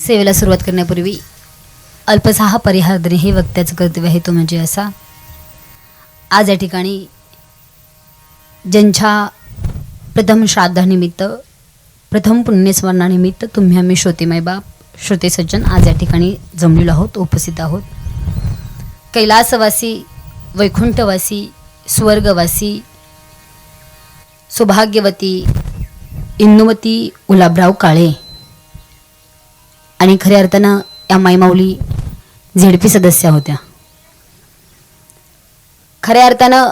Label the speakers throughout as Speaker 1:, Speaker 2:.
Speaker 1: सेवेला सुरुवात करण्यापूर्वी अल्पसा हा परिहार देणे हे वक्त्याचं कर्तव्य आहे, तो म्हणजे असा. आज या ठिकाणी ज्यांच्या प्रथम श्राद्धानिमित्त, प्रथम पुण्यस्मरणानिमित्त तुम्ही आम्ही श्रोतेमाय बाप, श्रोते सज्जन आज या ठिकाणी जमलेलो आहोत, उपस्थित आहोत. कैलासवासी, वैकुंठवासी, स्वर्गवासी, सौभाग्यवती इंदुमती गुलाबराव काळे आणि खऱ्या अर्थानं या माईमाऊली झेडपी सदस्य होत्या. खऱ्या अर्थानं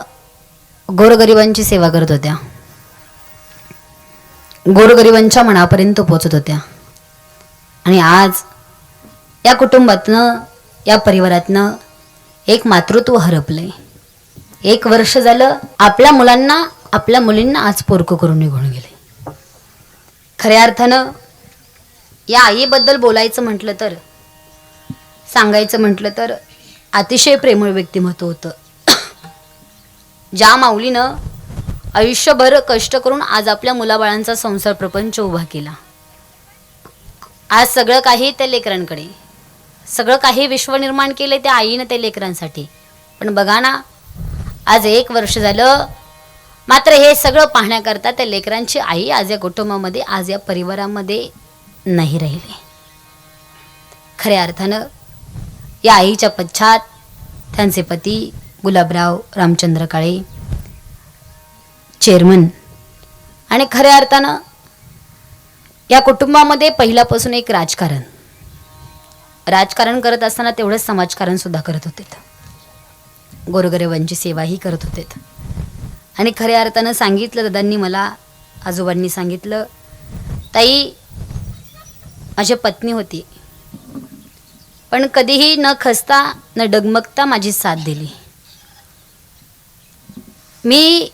Speaker 1: गोरगरिबांची सेवा करत होत्या, गोरगरिबांच्या मनापर्यंत पोहोचत होत्या. आणि आज या कुटुंबातनं, या परिवारातनं एक मातृत्व हरपलंय. 1 वर्ष झालं आपल्या मुलांना, आपल्या मुलींना आज पोरकं करून निघून गेले. खऱ्या अर्थानं या आईबद्दल बोलायचं म्हटलं तर, सांगायचं म्हटलं तर अतिशय प्रेमळ व्यक्तिमत्व होतं. ज्या माऊलीनं आयुष्यभर कष्ट करून आज आपल्या मुलाबाळांचा संसार प्रपंच उभा केला. आज सगळं काही त्या लेकरांकडे, सगळं काही विश्व निर्माण केले त्या आईनं त्या लेकरांसाठी. पण बघा ना, आज 1 वर्ष झालं, मात्र हे सगळं पाहण्याकरता त्या लेकरांची आई आज या कुटुंबामध्ये, आज या परिवारामध्ये नाही राहिली. खऱ्या अर्थानं या आईच्या पश्चात त्यांचे पती गुलाबराव रामचंद्र काळे चेअरमन. आणि खऱ्या अर्थानं या कुटुंबामध्ये पहिल्यापासून एक राजकारण करत असताना तेवढंच समाजकारण सुद्धा करत होते, गोरगरिबांची सेवाही करत होते. आणि खऱ्या अर्थानं सांगितलं दादांनी मला, आजोबांनी सांगितलं, ताई माझी पत्नी होती, पण कधीही न खचता न डगमगता माझी साथ दिली. मी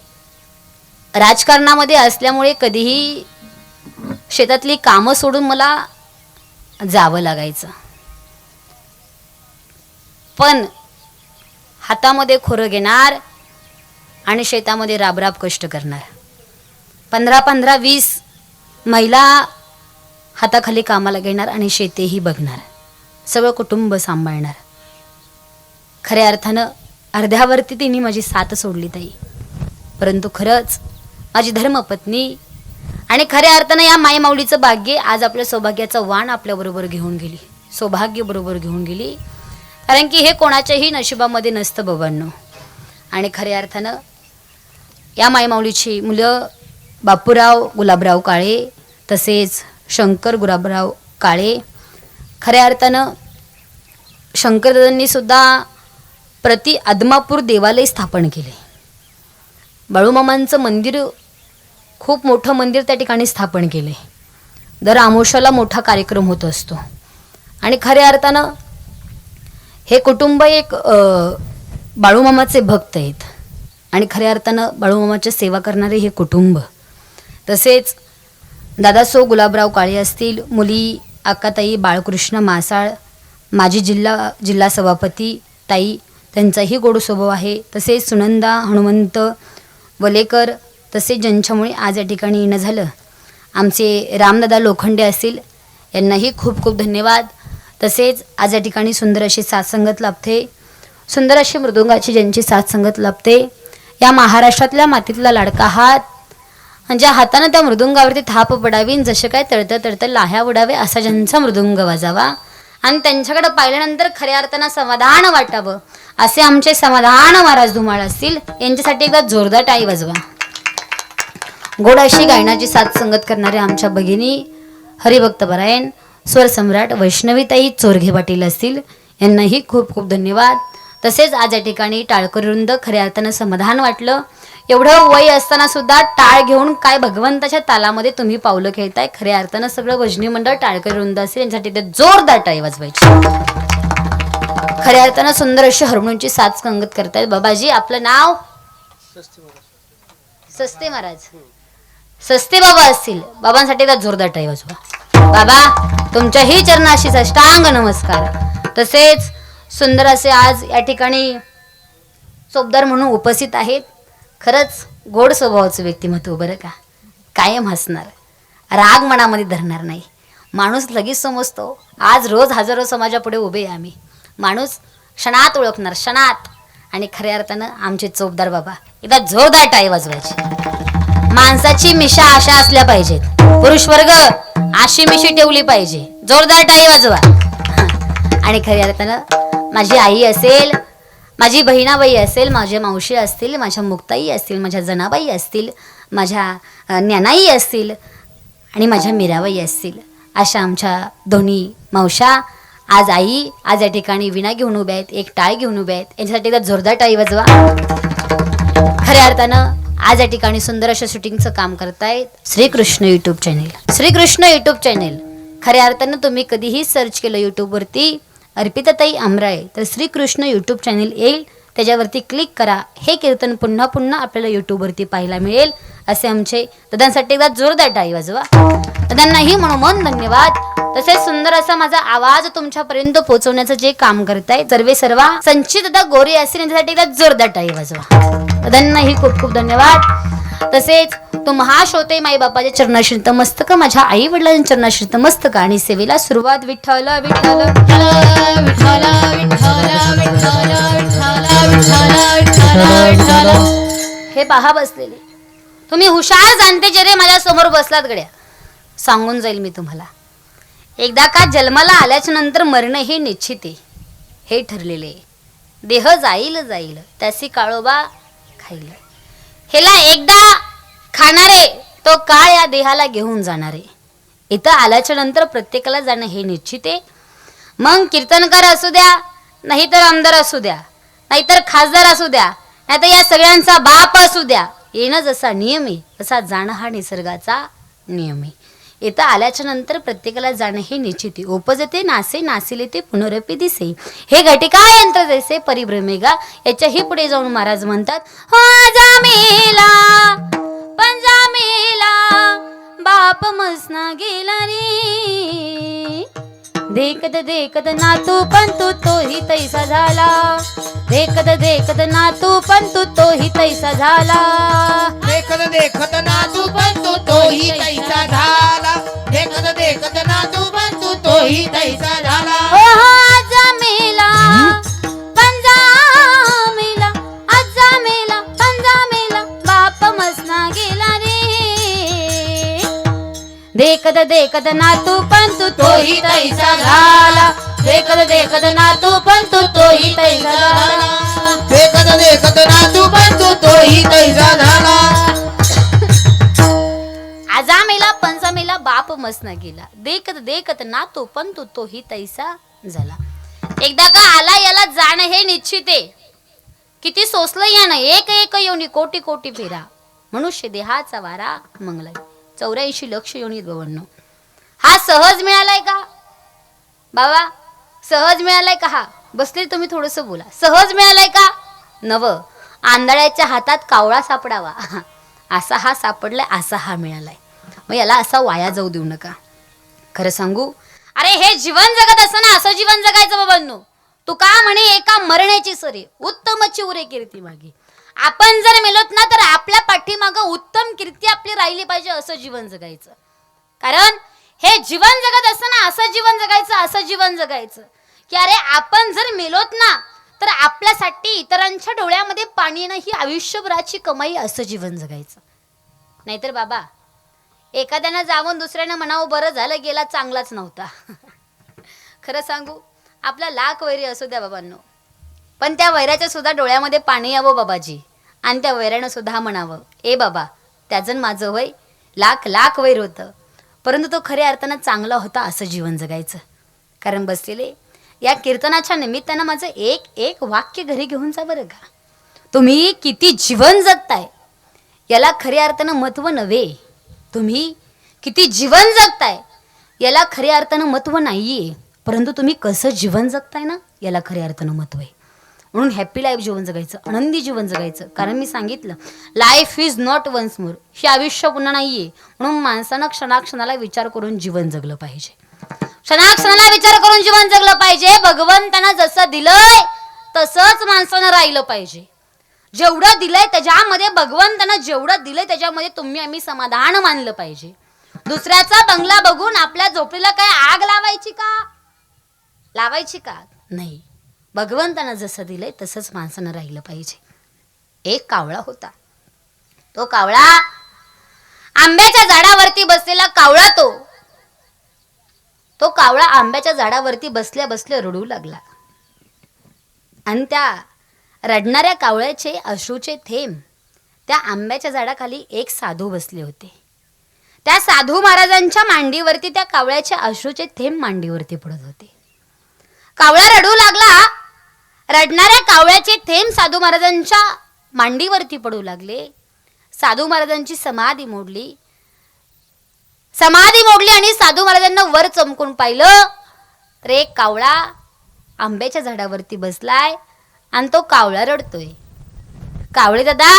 Speaker 1: राजकारणामध्ये असल्यामुळे कधीही शेतातली कामं सोडून मला जावं लागायचं, पण हातामध्ये खोरं घेणार आणि शेतामध्ये राबराब कष्ट करणार. 15-15, 20 महिला हाताखाली कामाला घेणार आणि शेतेही बघणार, सगळं कुटुंब सांभाळणार. खऱ्या अर्थानं अर्ध्यावरती तिने माझी साथ सोडली ताई, परंतु खरंच माझी धर्मपत्नी आणि खऱ्या अर्थानं या माईमाऊलीचं भाग्य आज आपल्या सौभाग्याचं वाण आपल्याबरोबर घेऊन गेली, सौभाग्य बरोबर घेऊन गेली. कारण की हे कोणाच्याही नशिबामध्ये नसतं बाबांनो. आणि खऱ्या अर्थानं या माईमाऊलीची मुलं बापूराव गुलाबराव काळे, तसेच शंकर गुलाबराव काळे. खऱ्या अर्थानं शंकरदादांनी सुद्धा प्रति आदमापूर देवालय स्थापन केले. बाळूमामांचं मंदिर, खूप मोठं मंदिर त्या ठिकाणी स्थापन केले. दर आमोशाला मोठा कार्यक्रम होत असतो. आणि खऱ्या अर्थानं हे कुटुंब एक बाळूमामाचे भक्त आहेत. आणि खऱ्या अर्थानं बाळूमामाची सेवा करणारे हे कुटुंब. तसेच दादासो गुलाबराव काळे असतील, मुली अक्काताई बाळकृष्ण मासाळ, माजी जिल्हा सभापती ताई, त्यांचाही गोड स्वभाव आहे. तसेच सुनंदा हनुमंत वलेकर, तसेच ज्यांच्यामुळे आज या ठिकाणी येणं झालं आमचे रामदादा लोखंडे असतील, यांनाही खूप खूप धन्यवाद. तसेच आज या ठिकाणी सुंदर अशी साथसंगत लाभते, सुंदर अशी मृदुंगाची ज्यांची साथसंगत लाभते. या महाराष्ट्रातल्या मातीतला लाडका हात, ज्या हातानं त्या मृदुंगावरती थाप पडावी, जसे काय तळतं तळतं लाह्या उडावे असा ज्यांचा मृदुंग वाजावा आणि त्यांच्याकडे पाहिल्यानंतर खऱ्या अर्थानं समाधान वाटावं, असे आमचे समाधान महाराज धुमाळ असतील. यांच्यासाठी एकदा जोरदार टाळी वाजवा. गोड अशी गायनाची साथसंगत करणारे आमच्या भगिनी हरिभक्त परायण स्वर सम्राट वैष्णवीताई चोरघे पाटील असतील, यांनाही खूप खूप धन्यवाद. तसेच आज या ठिकाणी टाळकरीवृंद, खऱ्या अर्थानं समाधान वाटलं. एवढं वय असताना सुद्धा टाळ घेऊन काय भगवंताच्या तालामध्ये तुम्ही पावलं खेळताय. खऱ्या अर्थानं सगळं भजनी मंडळ टाळकरीवृंद असेल, यांच्यासाठी ते जोरदार टाळी वाजवायची. खऱ्या अर्थानं सुंदर अशी हार्मोनियमची साथ संगत करतायत. बाबाजी आपलं नाव? सस्ते महाराज, सस्ते बाबा असतील, बाबांसाठी एकदा जोरदार टाळी वाजवा. बाबा तुमच्याही चरणाशी साष्टांग नमस्कार. तसेच सुंदर असे आज या ठिकाणी चोपदार म्हणून उपस्थित आहेत. खरंच गोड स्वभावाचं व्यक्तिमत्व बरं का, कायम हसणार, राग मनामध्ये धरणार नाही. माणूस लगेच समजतो. आज रोज हजारो समाजापुढे उभे आहे आम्ही. माणूस क्षणात ओळखणार, क्षणात. आणि खऱ्या अर्थानं आमचे चोपदार बाबा एकदा जोरदार टाळी वाजवायची. माणसाची मिशा अशा असल्या पाहिजेत, पुरुष वर्ग अशी मिशी ठेवली पाहिजे. जोरदार टाळी वाजवा. आणि खऱ्या अर्थानं माझी आई असेल, माझी बहिणाबाई असेल, माझ्या मावशी असतील, माझ्या मुक्ताई असतील, माझ्या जनाबाई असतील, माझ्या ज्ञानाई असतील आणि माझ्या मीराबाई असतील, अशा आमच्या दोन्ही मावशा आज आई आज या ठिकाणी विणा घेऊन उभ्या आहेत, एक टाळ घेऊन उभ्या आहेत. यांच्यासाठी एकदा जोरदार टाळी वाजवा. खऱ्या अर्थानं आज या ठिकाणी सुंदर अशा शूटिंगचं काम करतायत Shrikrishna YouTube channel. Shrikrishna YouTube channel खऱ्या अर्थानं तुम्ही कधीही सर्च केलं यूट्यूबवरती अर्पिताताई आमराळे तर श्रीकृष्ण यूट्यूब चॅनेल येईल. त्याच्यावरती क्लिक करा. हे कीर्तन पुन्हा पुन्हा आपल्याला यूट्यूबवरती पाहायला मिळेल. असे आमचे दादांसाठी एकदा जोरदार टाळी वाजवा. दादांनाही मनोमन धन्यवाद. तसेच सुंदर असा माझा आवाज तुमच्यापर्यंत पोहोचवण्याचं जे काम करताय सर्व संचित दादा गोरे असतील यांच्यासाठी एकदा जोरदार टाळी वाजवा. दादांनाही खूप खूप धन्यवाद. तसेच तो महाश्रोते माई बापाच्या चरणाशी नतमस्तक, माझ्या आई वडिलांच्या चरणाशी नतमस्तक आणि सेवेला सुरुवात. विठ्ठल विठ्ठल विठ्ठल विठ्ठल विठ्ठल. हे पहा बसलेले तुम्ही हुशार जाणते जे रे माझ्या समोर बसलात गड्या. सांगून जाईल मी तुम्हाला. एकदा का जन्माला आल्याच्या नंतर मरण हे निश्चित आहे, हे ठरलेले. देह जाईल जाईल त्यासी काळोबा खाईल. हेला एकदा खाणारे तो काळ या देहाला घेऊन जाणारे. इथं आल्याच्या नंतर प्रत्येकाला जाणं हे निश्चित आहे. मग कीर्तनकार असू द्या, नाहीतर आमदार असू द्या, नाहीतर खासदार असू द्या, नाहीतर या सगळ्यांचा बाप असू द्या, येणं जसा नियम आहे तसा जाणं हा निसर्गाचा नियम आहे. इथं आल्याच्या नंतर प्रत्येकाला जाणं हे निश्चित आहे. उपजते नासे नासिले ते पुनरपी दिसे, हे घटिका यंत्र जैसे परिभ्रमेगा. याच्याही पुढे जाऊन महाराज म्हणतात जामेला पंजामेला बाप मसना गेला रे. देखत देखत नातू पण तू तोही तैसा झाला. देखत देखत नातू पण तू तोही तैसा झाला.
Speaker 2: देखत देखत नातू पण तू तोही तैसा झाला. देखत देखत नातू पण तू तोही तैसा झाला.
Speaker 1: आजा मेला पंजा मेला, आजा मेला पंजा मेला बाप मसना गेला रे. देखत देखत नातू पण तू तोही तैसा झाला. देखत देखत नातू पण तू तोही तैसा झाला.
Speaker 2: देखत देखत नातू पण तू तोही तैसा झाला.
Speaker 1: आजा मेला पंजा मेला बाप मसना गेला. देखत देखत नातू पण तू तोही तैसा झाला. एकदा का आला याला जाणं हे निश्चित आहे. किती सोसलं यानं एक एक योनी कोटी कोटी फेरा. मनुष्य देहाचा वारा मंगला 84 लक्ष योनीत भवनो. हा सहज मिळालाय का बाबा? सहज मिळालाय का? हा बसले तुम्ही थोडंसं बोला. सहज मिळालाय का? नव. आंधळ्याच्या हातात कावळा सापडावा असा हा सापडलाय, असा हा मिळालाय. मग याला असा वाया जाऊ देऊ नका. खरं सांगू, अरे हे जीवन जगत असताना असं जीवन जगायचं बाबांनो. तू का म्हणे एका मरण्याची सरी उत्तमची उरे कीर्ती मागे. आपण जर मेलोत ना तर आपल्या पाठीमागं उत्तम कीर्ती आपली राहिली पाहिजे, असं जीवन जगायचं. कारण हे जीवन जगत असताना असं जीवन जगायचं, असं जीवन जगायचं की अरे आपण जर मेलोत ना तर आपल्यासाठी इतरांच्या डोळ्यामध्ये पाणी येणं ही आयुष्यभराची कमाई, असं जीवन जगायचं. नाहीतर बाबा एखाद्यानं जाऊन दुसऱ्यानं म्हणावं बरं झालं गेला, चांगलाच नव्हता. खरं सांगू, आपला लाख वैरी असू द्या बाबांनो, पण त्या वैराच्या सुद्धा डोळ्यामध्ये पाणी यावं बाबाजी. आणि त्या वैरानं सुद्धा म्हणावं ए बाबा त्याजन माझं वय लाख लाख वैर होतं, परंतु तो खऱ्या अर्थानं चांगला होता, असं जीवन जगायचं. कारण बसलेले या कीर्तनाच्या निमित्तानं माझं एक एक वाक्य घरी घेऊन जा बरं का. तुम्ही किती जीवन जगताय याला खऱ्या अर्थानं महत्त्व नव्हे. तुम्ही किती जीवन जगताय याला खऱ्या अर्थानं महत्त्व नाहीये, परंतु तुम्ही कसं जीवन जगताय ना याला खऱ्या अर्थानं महत्त्व आहे. म्हणून हॅपी लाईफ जीवन जगायचं, आनंदी जीवन जगायचं. कारण मी सांगितलं life is not once more, हे आयुष्य पुन्हा नाहीये. म्हणून माणसानं क्षणाक्षणाला विचार करून जीवन जगलं पाहिजे. क्षणाक्षणाला विचार करून जीवन जगलं पाहिजे. भगवंतानं जसं दिलंय तसंच माणसानं राहिलं पाहिजे. जेवढं दिलंय त्याच्यामध्ये भगवंतानं जेवढं दिलंय त्याच्यामध्ये तुम्ही आम्ही समाधान मानलं पाहिजे. दुसऱ्याचा बंगला बघून आपल्या झोपडीला काय आग लावायची का? लावायची का? नाही. भगवंतानं जसं दिलंय तसंच माणसानं राहिलं पाहिजे. एक कावळा होता. तो कावळा आंब्याच्या झाडावरती बसलेला कावळा तो कावळा आंब्याच्या झाडावरती बसल्या बसल्या रडू लागला. आणि त्या रडणाऱ्या कावळ्याचे अश्रूचे थेंब त्या आंब्याच्या झाडाखाली एक साधू बसले होते. त्या साधू महाराजांच्या मांडीवरती त्या कावळ्याचे अश्रूचे थेंब मांडीवरती पडत होते. कावळा रडू लागला. रडणाऱ्या कावळ्याचे थेंब साधू महाराजांच्या मांडीवरती पडू लागले. साधू महाराजांची समाधी मोडली आणि साधू महाराजांना वर चमकून पाहिलं तर एक कावळा आंब्याच्या झाडावरती बसलाय आणि तो कावळा रडतोय. कावळे दादा,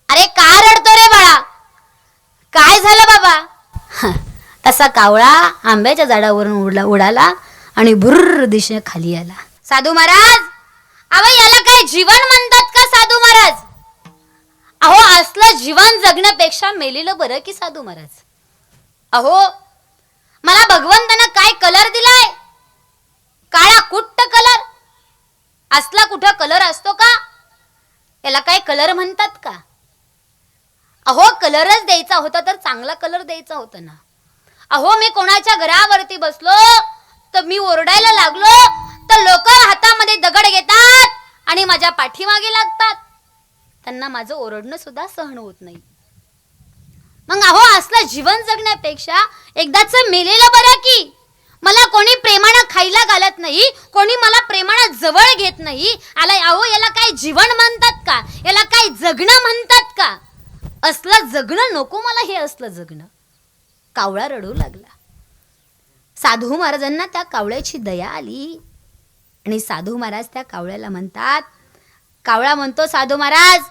Speaker 1: अरे का रडतो रे बाळा? काय झालं बाबा? तसा कावळा आंब्याच्या झाडावरून उडाला आणि भुर्र दिशेने खाली आला. साधू महाराज, अहो याला काय जीवन म्हणतात का साधू महाराज? अहो असलं जीवन जगण्यापेक्षा मेलेलं बरं की साधू महाराज. अहो मला भगवंतानं काय कलर दिलाय? काळा कुट्ट कलर. असला कुठं कलर असतो का? याला काय कलर म्हणतात का? अहो कलरच द्यायचा होता तर चांगला कलर द्यायचा होता ना. अहो मी कोणाच्या घरावरती बसलो तर मी ओरडायला लागलो तर लोक हातामध्ये दगड घेतात आणि माझ्या पाठीमागे लागतात. त्यांना माझं ओरडणं सुद्धा सहन होत नाही. मग अहो असलं जीवन जगण्यापेक्षा एकदाच मेलेलं बरं की. मला कोणी प्रेमानं खायला घालत नाही, कोणी मला प्रेमानं जवळ घेत नाही. अहो याला काय जीवन म्हणतात का? याला काय जगणं म्हणतात का? असलं जगणं नको मला, हे असलं जगणं. कावळा रडू लागला. साधू महाराजांना त्या कावळ्याची दया आली आणि साधू महाराज त्या कावळ्याला म्हणतात, कावळा म्हणतो, साधू महाराज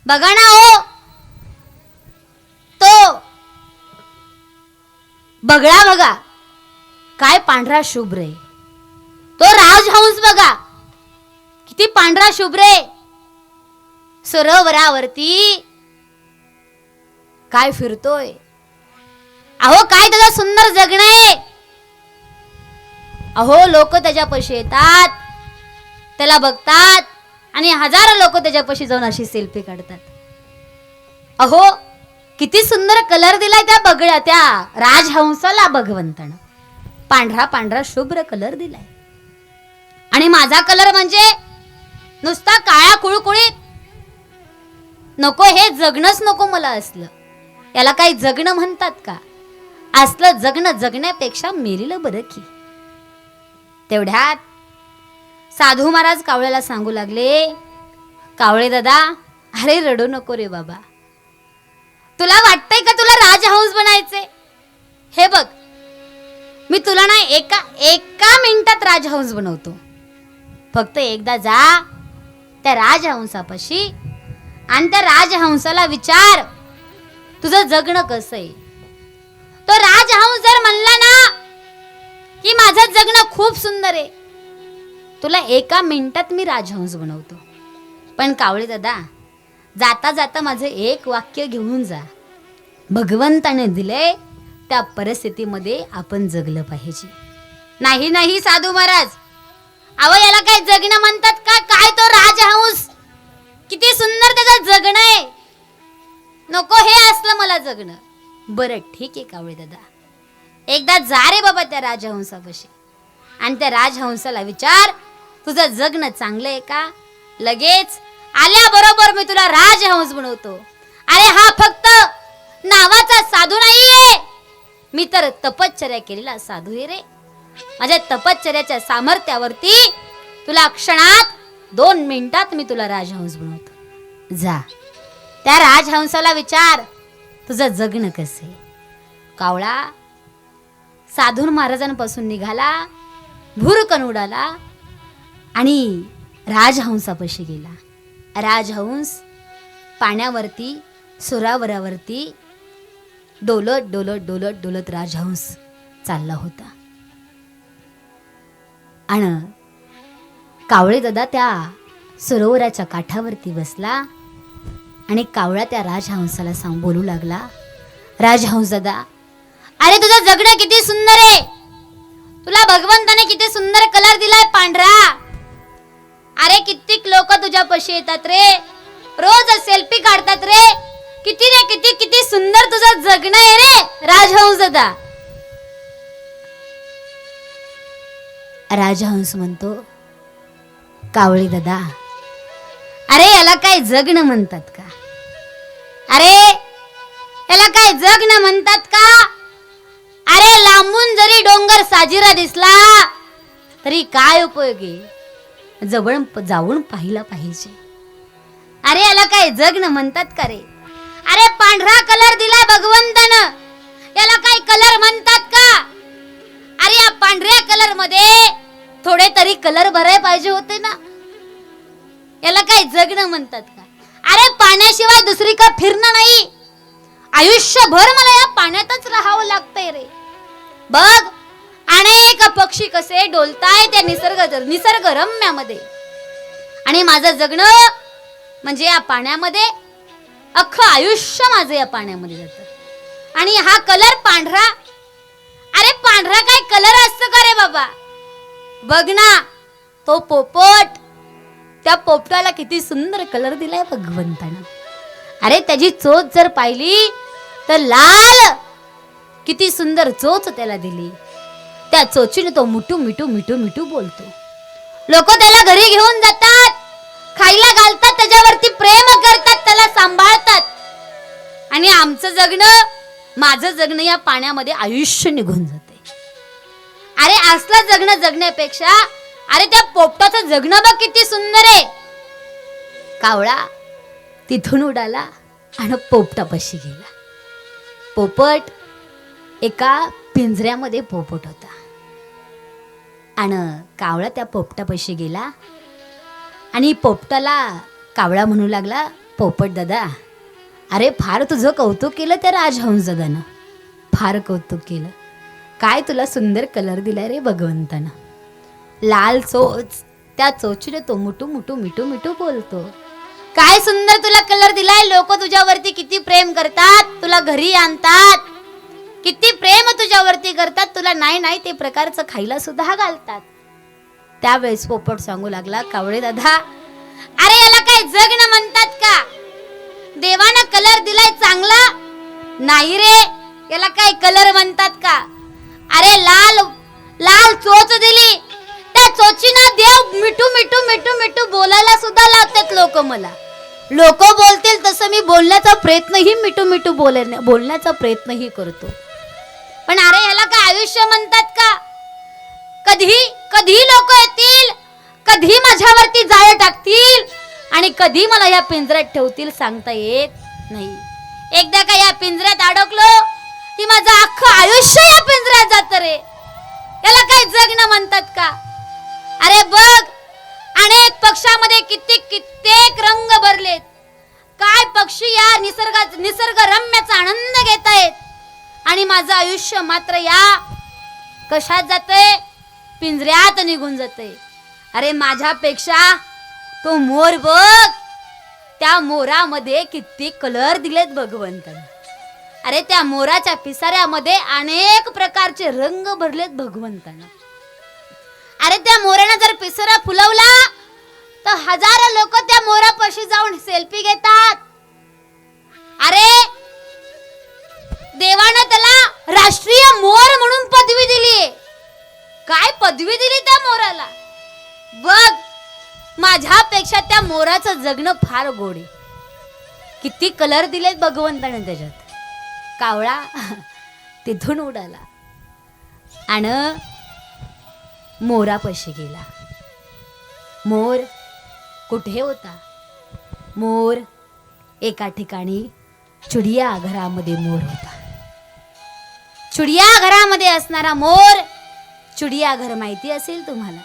Speaker 1: बघा ना हो, तो बगळा बघा काय पांढरा शुभ्र आहे. तो राजहंस बघा किती पांढरा शुभ्र आहे. सरोवरावरती काय फिरतोय. अहो काय त्याचं सुंदर जगणं आहे. अहो लोक त्याच्यापाशी येतात, त्याला बघतात आणि हजारो लोक त्याच्यापाशी जाऊन अशी सेल्फी काढतात. अहो किती सुंदर कलर दिलाय त्या बगळ्या, त्या राजहंसाला भगवंतानं. पांढरा पांढरा शुभ्र कलर दिलाय. आणि माझा कलर म्हणजे नुसता काळा कुळकुळीत नको. हे जगणंच नको मला असलं. याला काही जगणं म्हणतात का? असलं जगणं जगण्यापेक्षा मेलेलं बरं की. तेवढ्यात साधू महाराज कावळ्याला सांगू लागले, कावळे दादा, अरे रडू नको रे बाबा. तुला वाटतंय का तुला राजहंस बनायचे? हे बघ, मी तुला ना एका मिनिटात राजहंस बनवतो. फक्त एकदा जा त्या राजहंसापाशी आणि त्या राजहंसाला विचार तुझं जगणं कसं आहे. तो राजहंस जर म्हणला ना की माझं जगणं खूप सुंदर आहे, तुला एका मिनिटात मी राजहंस बनवतो. पण कावळे दादा, जाता जाता माझं एक वाक्य घेऊन जा. भगवंताने दिले त्या परिस्थितीमध्ये आपण जगलं पाहिजे. नाही नाही साधू महाराज, अहो याला काय जगणं म्हणतात का? काय तो राजहंस, किती सुंदर त्याचं जगणं आहे. नको हे असलं मला जगणं. बरं ठीक आहे कावळे दादा, एकदा जा रे बाबा त्या राजहंसापाशी आणि त्या राजहंसाला विचार तुझं जगणं चांगलं आहे का? लगेच आल्याबरोबर मी तुला राजहंस बनवतो. अरे हा फक्त नावाचा साधू नाहीये, मी तर तपश्चर्या केलेला साधू आहे रे. माझ्या तपश्चर्याच्या सामर्थ्यावरती तुला क्षणात 2 मिनिटात मी तुला राजहंस बनवतो. जा त्या राजहंसाला विचार तुझं जगणं कसं आहे. कावळा साधू महाराजांपासून निघाला, भुरकन उडाला आणि राजहंसापाशी गेला. राजहंस पाण्यावरती सुरावरावरती डोलत डोलत डोलत डोलत राजहंस चालला होता. आणि कावळे दादा त्या सरोवराच्या काठावरती बसला आणि कावळा त्या राजहंसाला बोलू लागला, राजहंस दादा, अरे तुझं जगणं किती सुंदर आहे, तुला भगवंताने किती सुंदर कलर दिलाय पांढरा. अरे कित्येक लोक तुझ्या पशी येतात रे, रोज सेल्फी काढतात रे. किती रे किती किती सुंदर तुझं जगणं आहे रे राजहंस दादा. राजहंस म्हणतो, कावळी दादा, अरे याला काय जगणं म्हणतात का? अरे याला काय जगणं म्हणतात का? अरे लांबून जरी डोंगर साजिरा दिसला तरी काय उपयोगी, जवळ जाऊन पाहिला पाहिजे. अरे याला काय जगणं म्हणतात का रे? अरे पांढरा कलर दिलाय भगवंतानं, याला काय कलर म्हणतात का? अरे या पांढऱ्या कलर मध्ये थोडे तरी कलर भराय पाहिजे होते ना, याला काय जगणं म्हणतात का? अरे पाण्याशिवाय दुसरी का फिरणं नाही, आयुष्यभर मला या पाण्यातच राहावं लागतंय रे. बघ अनेक पक्षी कसे डोलताय त्या निसर्गरम्यामध्ये, आणि माझं जगणं म्हणजे या पाण्यामध्ये, अख्खं आयुष्य माझं या पाण्यामध्ये जातं. आणि हा कलर पांढरा, अरे पांढरा काय कलर असतो का रे बाबा? बघ ना तो पोपट, त्या पोपटाला किती सुंदर कलर दिलाय भगवंतानं. अरे त्याची चोच जर पाहिली तर लाल, किती सुंदर चोच त्याला दिली. त्या चोचीने तो मिठू मिठू मिठू मिठू बोलतो. लोक त्याला घरी घेऊन जातात, खायला घालतात, त्याच्यावरती प्रेम करतात, त्याला सांभाळतात. आणि आमचं जगणं, माझं जगणं या पाण्यामध्ये आयुष्य निघून जाते. अरे असलं जगणं जगण्यापेक्षा अरे त्या पोपटाचं जगणं बघ किती सुंदर आहे. कावळा तिथून उडाला आणि पोपटापाशी गेला. पोपट एका पिंजऱ्यामध्ये पोपट होता, आणि कावळा त्या पोपटापाशी गेला आणि पोपटाला कावळा म्हणू लागला, पोपट दादा, अरे फार तुझं कौतुक केलं त्या राजहंस दादानं, फार कौतुक केलं. काय तुला सुंदर कलर दिलाय रे भगवंतानं. लाल चोच, त्या चोचीने तो मुटू मुटू मिठू मिठू बोलतो. काय सुंदर तुला कलर दिलाय, लोक तुझ्यावरती किती प्रेम करतात, तुला घरी आणतात, किती प्रेम तुझ्यावरती करतात, तुला नाही नाही ते प्रकारचं खायला सुद्धा घालतात. त्यावेळेस पोपट सांगू लागला, कावळे दादा, अरे याला काय जगणं म्हणतात का? देवानं कलर दिलाय चांगला नाही रे, याला काय कलर म्हणतात का? अरे लाल लाल चोच दिली, त्या चोचीना देव मिठू मिठू मिठू मिठू बोलायला सुद्धा लावतात लोक. मला लोक बोलतील तसं मी बोलण्याचा प्रयत्नही मिठू मिठू बोलण्याचा प्रयत्नही करतो. पण अरे याला काय आयुष्य म्हणतात का? कधी कधी लोक येतील, कधी माझ्यावरती जाळ टाकतील आणि कधी मला या पिंजऱ्यात ठेवतील सांगता येत नाही. एकदा का या पिंजऱ्यात अडकलो की माझं अख्खं आयुष्य या पिंजऱ्यात जातं रे. याला काय जगणं म्हणतात का? अरे बघ अनेक पक्षामध्ये कित्येक रंग भरलेत. काय पक्षी या निसर्गरम्याचा आनंद घेत आहेत, आणि माझं आयुष्य मात्र या कशात जातंय? पिंजऱ्यात निघून जातंय. अरे माझ्यापेक्षा तो मोर बघ, त्या मोरामध्ये किती कलर दिलेत भगवंताने. अरे त्या मोराच्या पिसाऱ्यामध्ये अनेक प्रकारचे रंग भरलेत भगवंताने. अरे त्या मोराने जर पिसारा फुलवला तर हजारो लोक त्या मोरापाशी जाऊन सेल्फी घेतात. अरे देवानं त्याला राष्ट्रीय मोर म्हणून पदवी दिली. काय पदवी दिली त्या मोराला? बघ माझ्यापेक्षा त्या मोराचं जगणं फार गोड आहे. किती कलर दिलेत भगवंताने त्याच्यात. कावळा तिथून उडाला आणि मोरापाशी गेला. मोर कुठे होता? मोर एका ठिकाणी चिडिया घरामध्ये मोर होता. चिडिया घरामध्ये असणारा मोर, चिडिया घर माहिती असेल तुम्हाला.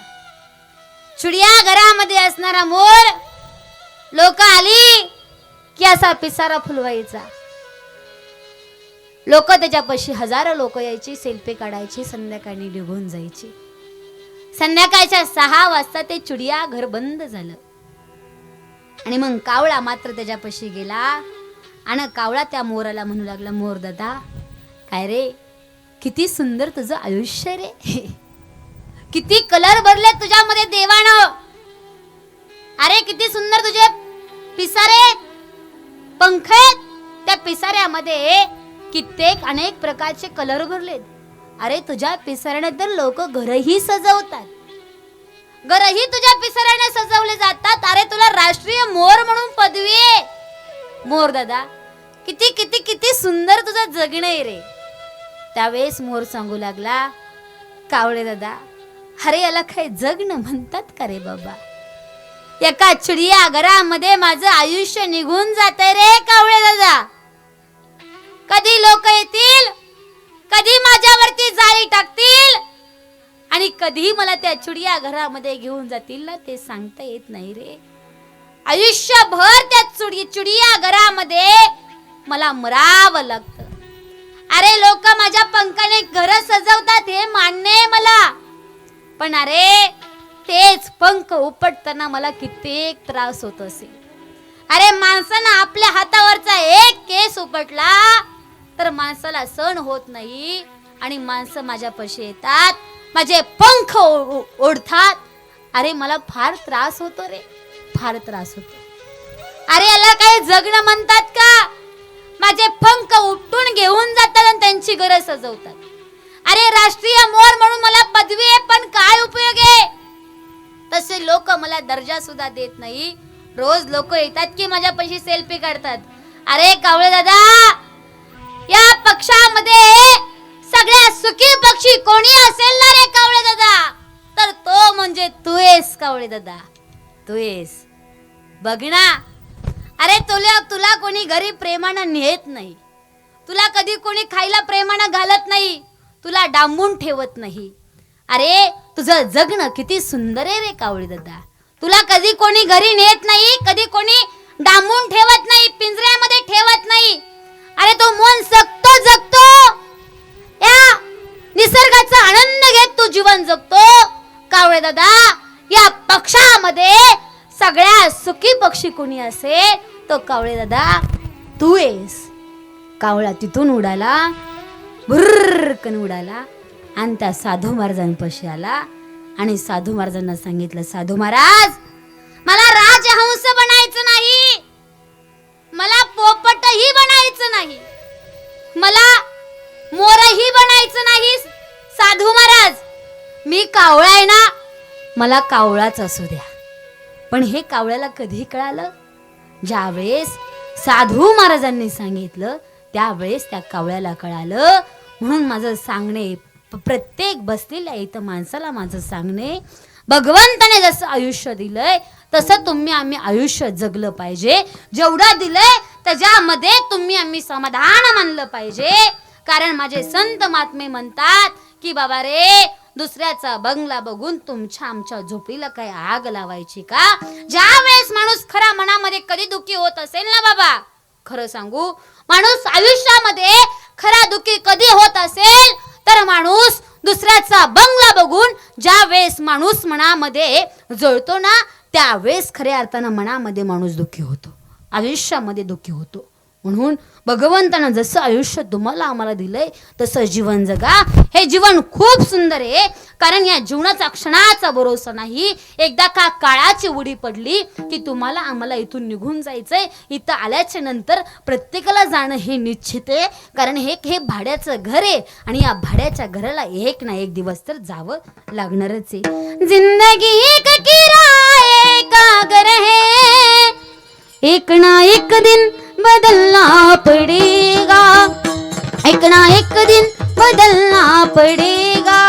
Speaker 1: चिडिया घरामध्ये असणारा मोर, लोक आली की असा पिसारा फुलवायचा. लोक त्याच्यापाशी हजारो लोक यायची, सेल्फी काढायची, संध्याकाळी निघून जायची. संध्याकाळच्या 6 वाजता ते चिडिया घर बंद झालं आणि मग कावळा मात्र त्याच्यापाशी गेला आणि कावळा त्या मोराला म्हणू लागला, मोर दादा, काय रे किती सुंदर तुझं आयुष्य रे, किती कलर भरले तुझ्यामध्ये देवानं. अरे किती सुंदर तुझे पिसारे पंख आहेत, त्या पिसाऱ्यामध्ये कित्येक अनेक प्रकारचे कलर भरलेत. अरे तुझ्या पिसाऱ्याने तर लोक घरही सजवतात, घरही तुझ्या पिसाऱ्याने सजवले जातात. अरे तुला राष्ट्रीय मोर म्हणून पदवी आहे. मोर दादा, किती किती किती सुंदर तुझं जगणं आहे रे. त्यावेळेस मोर सांगू लागला, कावळे दादा, अरे याला काय जगणं म्हणतात का रे बाबा? एका चिडिया घरामध्ये माझं आयुष्य निघून जातंय रे कावळे दादा. कधी लोक येतील, कधी माझ्यावरती जाळी टाकतील आणि कधी मला त्या चिडिया घरामध्ये घेऊन जातील ना, ते सांगता येत नाही रे. आयुष्यभर त्या चिडिया घरामध्ये मला मरावं लागतं. अरे लोक माझ्या पंखाने घर सजवतात हे मान्य आहे मला, पण अरे तेच पंख उपटताना मला कित्येक त्रास होत असेल. अरे माणसानं आपल्या हातावरचा एक केस उपटला तर माणसाला सहन होत नाही आणि माणसं माझ्यापाशी येतात, माझे पंख ओढतात. अरे मला फार त्रास होतो रे, फार त्रास होतो. अरे याला काय जगणं म्हणतात का? माझे पंख उपटून घेऊन जातात आणि त्यांची गरज सजवतात. अरे राष्ट्रीय मोर म्हणून मला पदवी आहे, पण काय उपयोग आहे? तसे लोक मला दर्जा सुद्धा देत नाही. रोज लोक येतात की माझ्यापाशी सेल्फी काढतात. अरे कावळे दादा, या पक्षामध्ये सगळ्यात सुखी पक्षी कोणी असेल ना रे कावळे दादा, तर तो म्हणजे तू आहेस कावळे दादा, तू आहेस. बघ ना, अरे तुला कोणी घरी प्रेमानं नेत नाही, तुला कधी कोणी खायला प्रेमानं घालत नाही, तुला डांबून ठेवत नाही. अरे तुझं जगणं किती सुंदर आहे रे कावळे दादा. तुला कधी कोणी घरी नेत नाही, कधी कोणी डांबून ठेवत नाही, पिंजऱ्यामध्ये ठेवत नाही. अरे तो मन जगतो, या निसर्गाचा आनंद घेत तू जीवन जगतो कावळे दादा. या पक्षामध्ये सगळ्यात सुखी पक्षी कोणी असेल तो कावळे दादा तू आहेस. कावळा तिथून उडाला, भुर्रकन उडाला आणि त्या साधू महाराजांपाशी आला आणि साधू महाराजांना सांगितलं, साधू महाराज, मला राजहंस बनायचं नाही, मला पोपटही बनायचं नाही, मला मोरही बनायचं नाही. साधू महाराज, मी कावळा आहे ना, मला कावळाच असू द्या. पण हे कावळ्याला कधी कळालं? ज्यावेळेस साधू महाराजांनी सांगितलं त्यावेळेस त्या कावळ्याला कळालं. म्हणून माझं सांगणे प्रत्येक बसलेल्या इथं माणसाला माझं सांगणे, भगवंताने जसं आयुष्य दिलंय तसं आम्ही आयुष्य जगलं पाहिजे. जेवढं दिलंय त्याच्यामध्ये आम्ही समाधान मानलं पाहिजे. कारण माझे संत महात्मे म्हणतात की बाबा रे, दुसऱ्याचा बंगला बघून तुमच्या आमच्या झोपडीला काय आग लावायची का? ज्या वेळेस माणूस खरा मनामध्ये कधी दुःखी होत असेल ना बाबा, खरं सांगू, माणूस आयुष्यामध्ये खरा दुःखी कधी होत असेल तर माणूस दुसऱ्याचा बंगला बघून ज्या वेळेस माणूस मनामध्ये जळतो ना, त्यावेळेस खऱ्या अर्थानं मनामध्ये माणूस दुःखी होतो, आयुष्यामध्ये दुःखी होतो. म्हणून भगवंतानं जसं आयुष्य तुम्हाला आम्हाला दिलंय तसं जीवन जगा. हे जीवन खूप सुंदर आहे, कारण या जीवनाचा क्षणाचा भरोसा नाही. एकदा का काळाची उडी पडली की तुम्हाला आम्हाला इथून निघून जायचंय. इथं आल्याच्या नंतर प्रत्येकाला जाणं हे निश्चित आहे, कारण हे भाड्याचं घर आहे आणि या भाड्याच्या घराला एक ना एक दिवस तर जावं लागणारच आहे. जिंदगी एक किराए का घर है, एक ना एक दिन बदलना पड़ेगा, एक ना एक दिन बदलना पड़ेगा.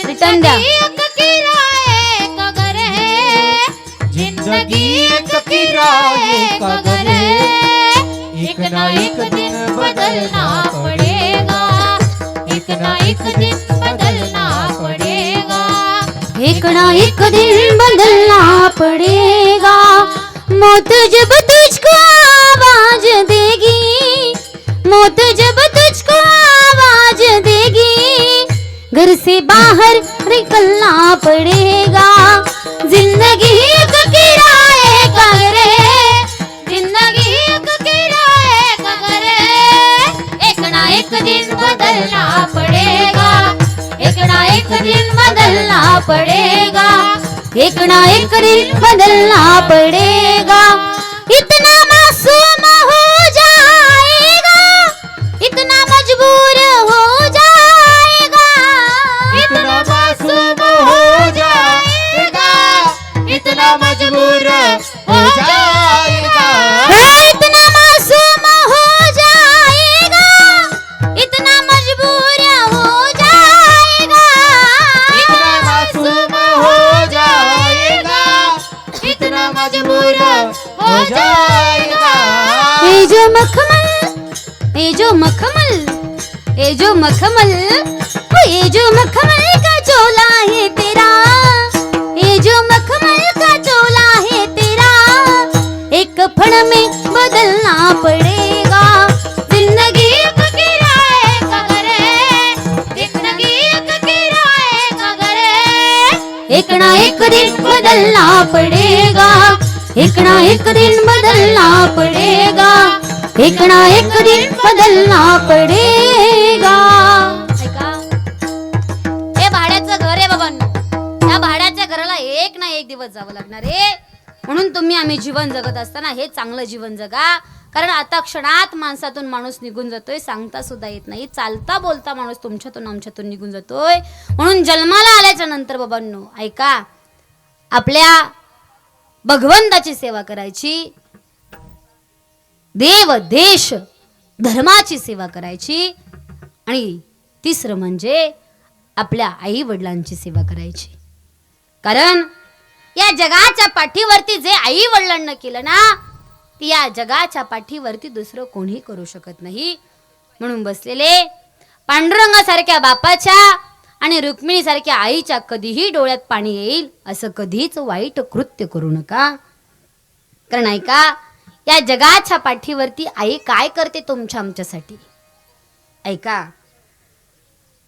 Speaker 1: रिटर्न द्या.
Speaker 2: एक किराए का घर है, जिंदगी एक किराए का घर है, एक ना एक दिन बदलना पड़ेगा, एक ना एक दिन बदलना पड़ेगा,
Speaker 1: एक ना एक दिन बदलना पड़ेगा. मौत जब तुझको आवाज देगी, मौत जब तुझको आवाज देगी, घर से बाहर निकलना पड़ेगा. जिंदगी एक किराए का घर है,
Speaker 2: जिंदगी एक किराए का घर है, एक ना एक दिन बदल बदलना पड़ेगा, एक ना एक दिन बदलना पड़ेगा,
Speaker 1: एक ना एक दिन बदलना पड़ेगा। इतना मासूम हो जाएगा, इतना मजबूर हो जाएगा,
Speaker 2: इतना मासूम हो जाएगा, इतना मजबूर हो जाएगा,
Speaker 1: इतना मासूम हो जाएगा, इतना मजबूर हो जाएगा,
Speaker 2: इतना मासूम हो जाएगा, इतना मजबूर हो जाएगा।
Speaker 1: ये जो मखमल, ये जो मखमल, ये जो मखमल, ये जो मखमल का चोला है तेरा, ये जो मखमल का चोला है तेरा, एक फण में बदलना पड़ेगा। जिंदगी
Speaker 2: एक किराए का घर है, जिंदगी एक किराए का घर है,
Speaker 1: एक ना एक दिन बदलना पड़ेगा, एक ना एक दिन बदलना पड़ेगा, एक ना एक दिन बदलना पड़ेगा। हे भाड्याचं घर आहे बाबांनो, त्या भाड्याच्या घराला एक ना एक दिवस जावं लागणार आहे. म्हणून तुम्ही आम्ही जीवन जगत असताना हे चांगलं जीवन जगा. कारण आता क्षणात माणसातून माणूस निघून जातोय, सांगता सुद्धा येत नाही. चालता बोलता माणूस तुमच्यातून आमच्यातून निघून जातोय. म्हणून जन्माला आल्याच्या नंतर बाबांनो ऐका, आपल्या भगवंताची सेवा करायची, देव देश धर्माची सेवा करायची, आणि तिसरं म्हणजे आपल्या आई वडिलांची सेवा करायची. कारण या जगाच्या पाठीवरती जे आई वडिलांना केलं ना, ती या जगाच्या पाठीवरती दुसरं कोणी करू शकत नाही. म्हणून बसलेले पांडुरंगासारख्या बापाच्या आणि रुक्मिणीसारख्या आईच्या कधीही डोळ्यात पाणी येईल असं कधीच वाईट कृत्य करू नका. कारण ऐका, या जगाच्या पाठीवरती आई काय करते तुमच्या आमच्यासाठी. ऐका,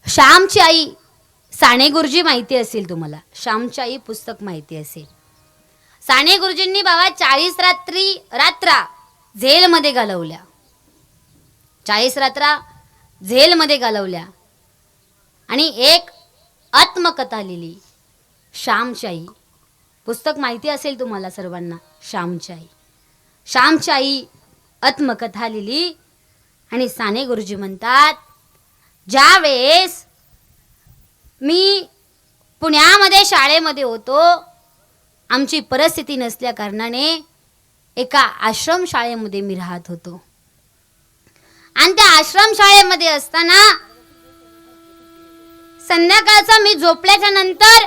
Speaker 1: श्यामची आई साने गुरुजी माहिती असेल तुम्हाला, श्यामची आई पुस्तक माहिती असेल. साने गुरुजींनी बाबा 40 रात्रा झेलमध्ये घालवल्या, 40 रात्रा झेलमध्ये घालवल्या आणि एक आत्मकथा लिहिली, श्यामची आई. पुस्तक माहिती असेल तुम्हाला सर्वांना, श्यामची आई. श्यामची आई आत्मकथा लिहिली आणि साने गुरुजी म्हणतात, ज्या वेळेस मी पुण्यामध्ये शाळेमध्ये होतो, आमची परिस्थिती नसल्या कारणाने एका आश्रम शाळेमध्ये मी राहत होतो. आणि त्या आश्रम शाळेमध्ये असताना संध्याकाळचा मी झोपल्याच्या नंतर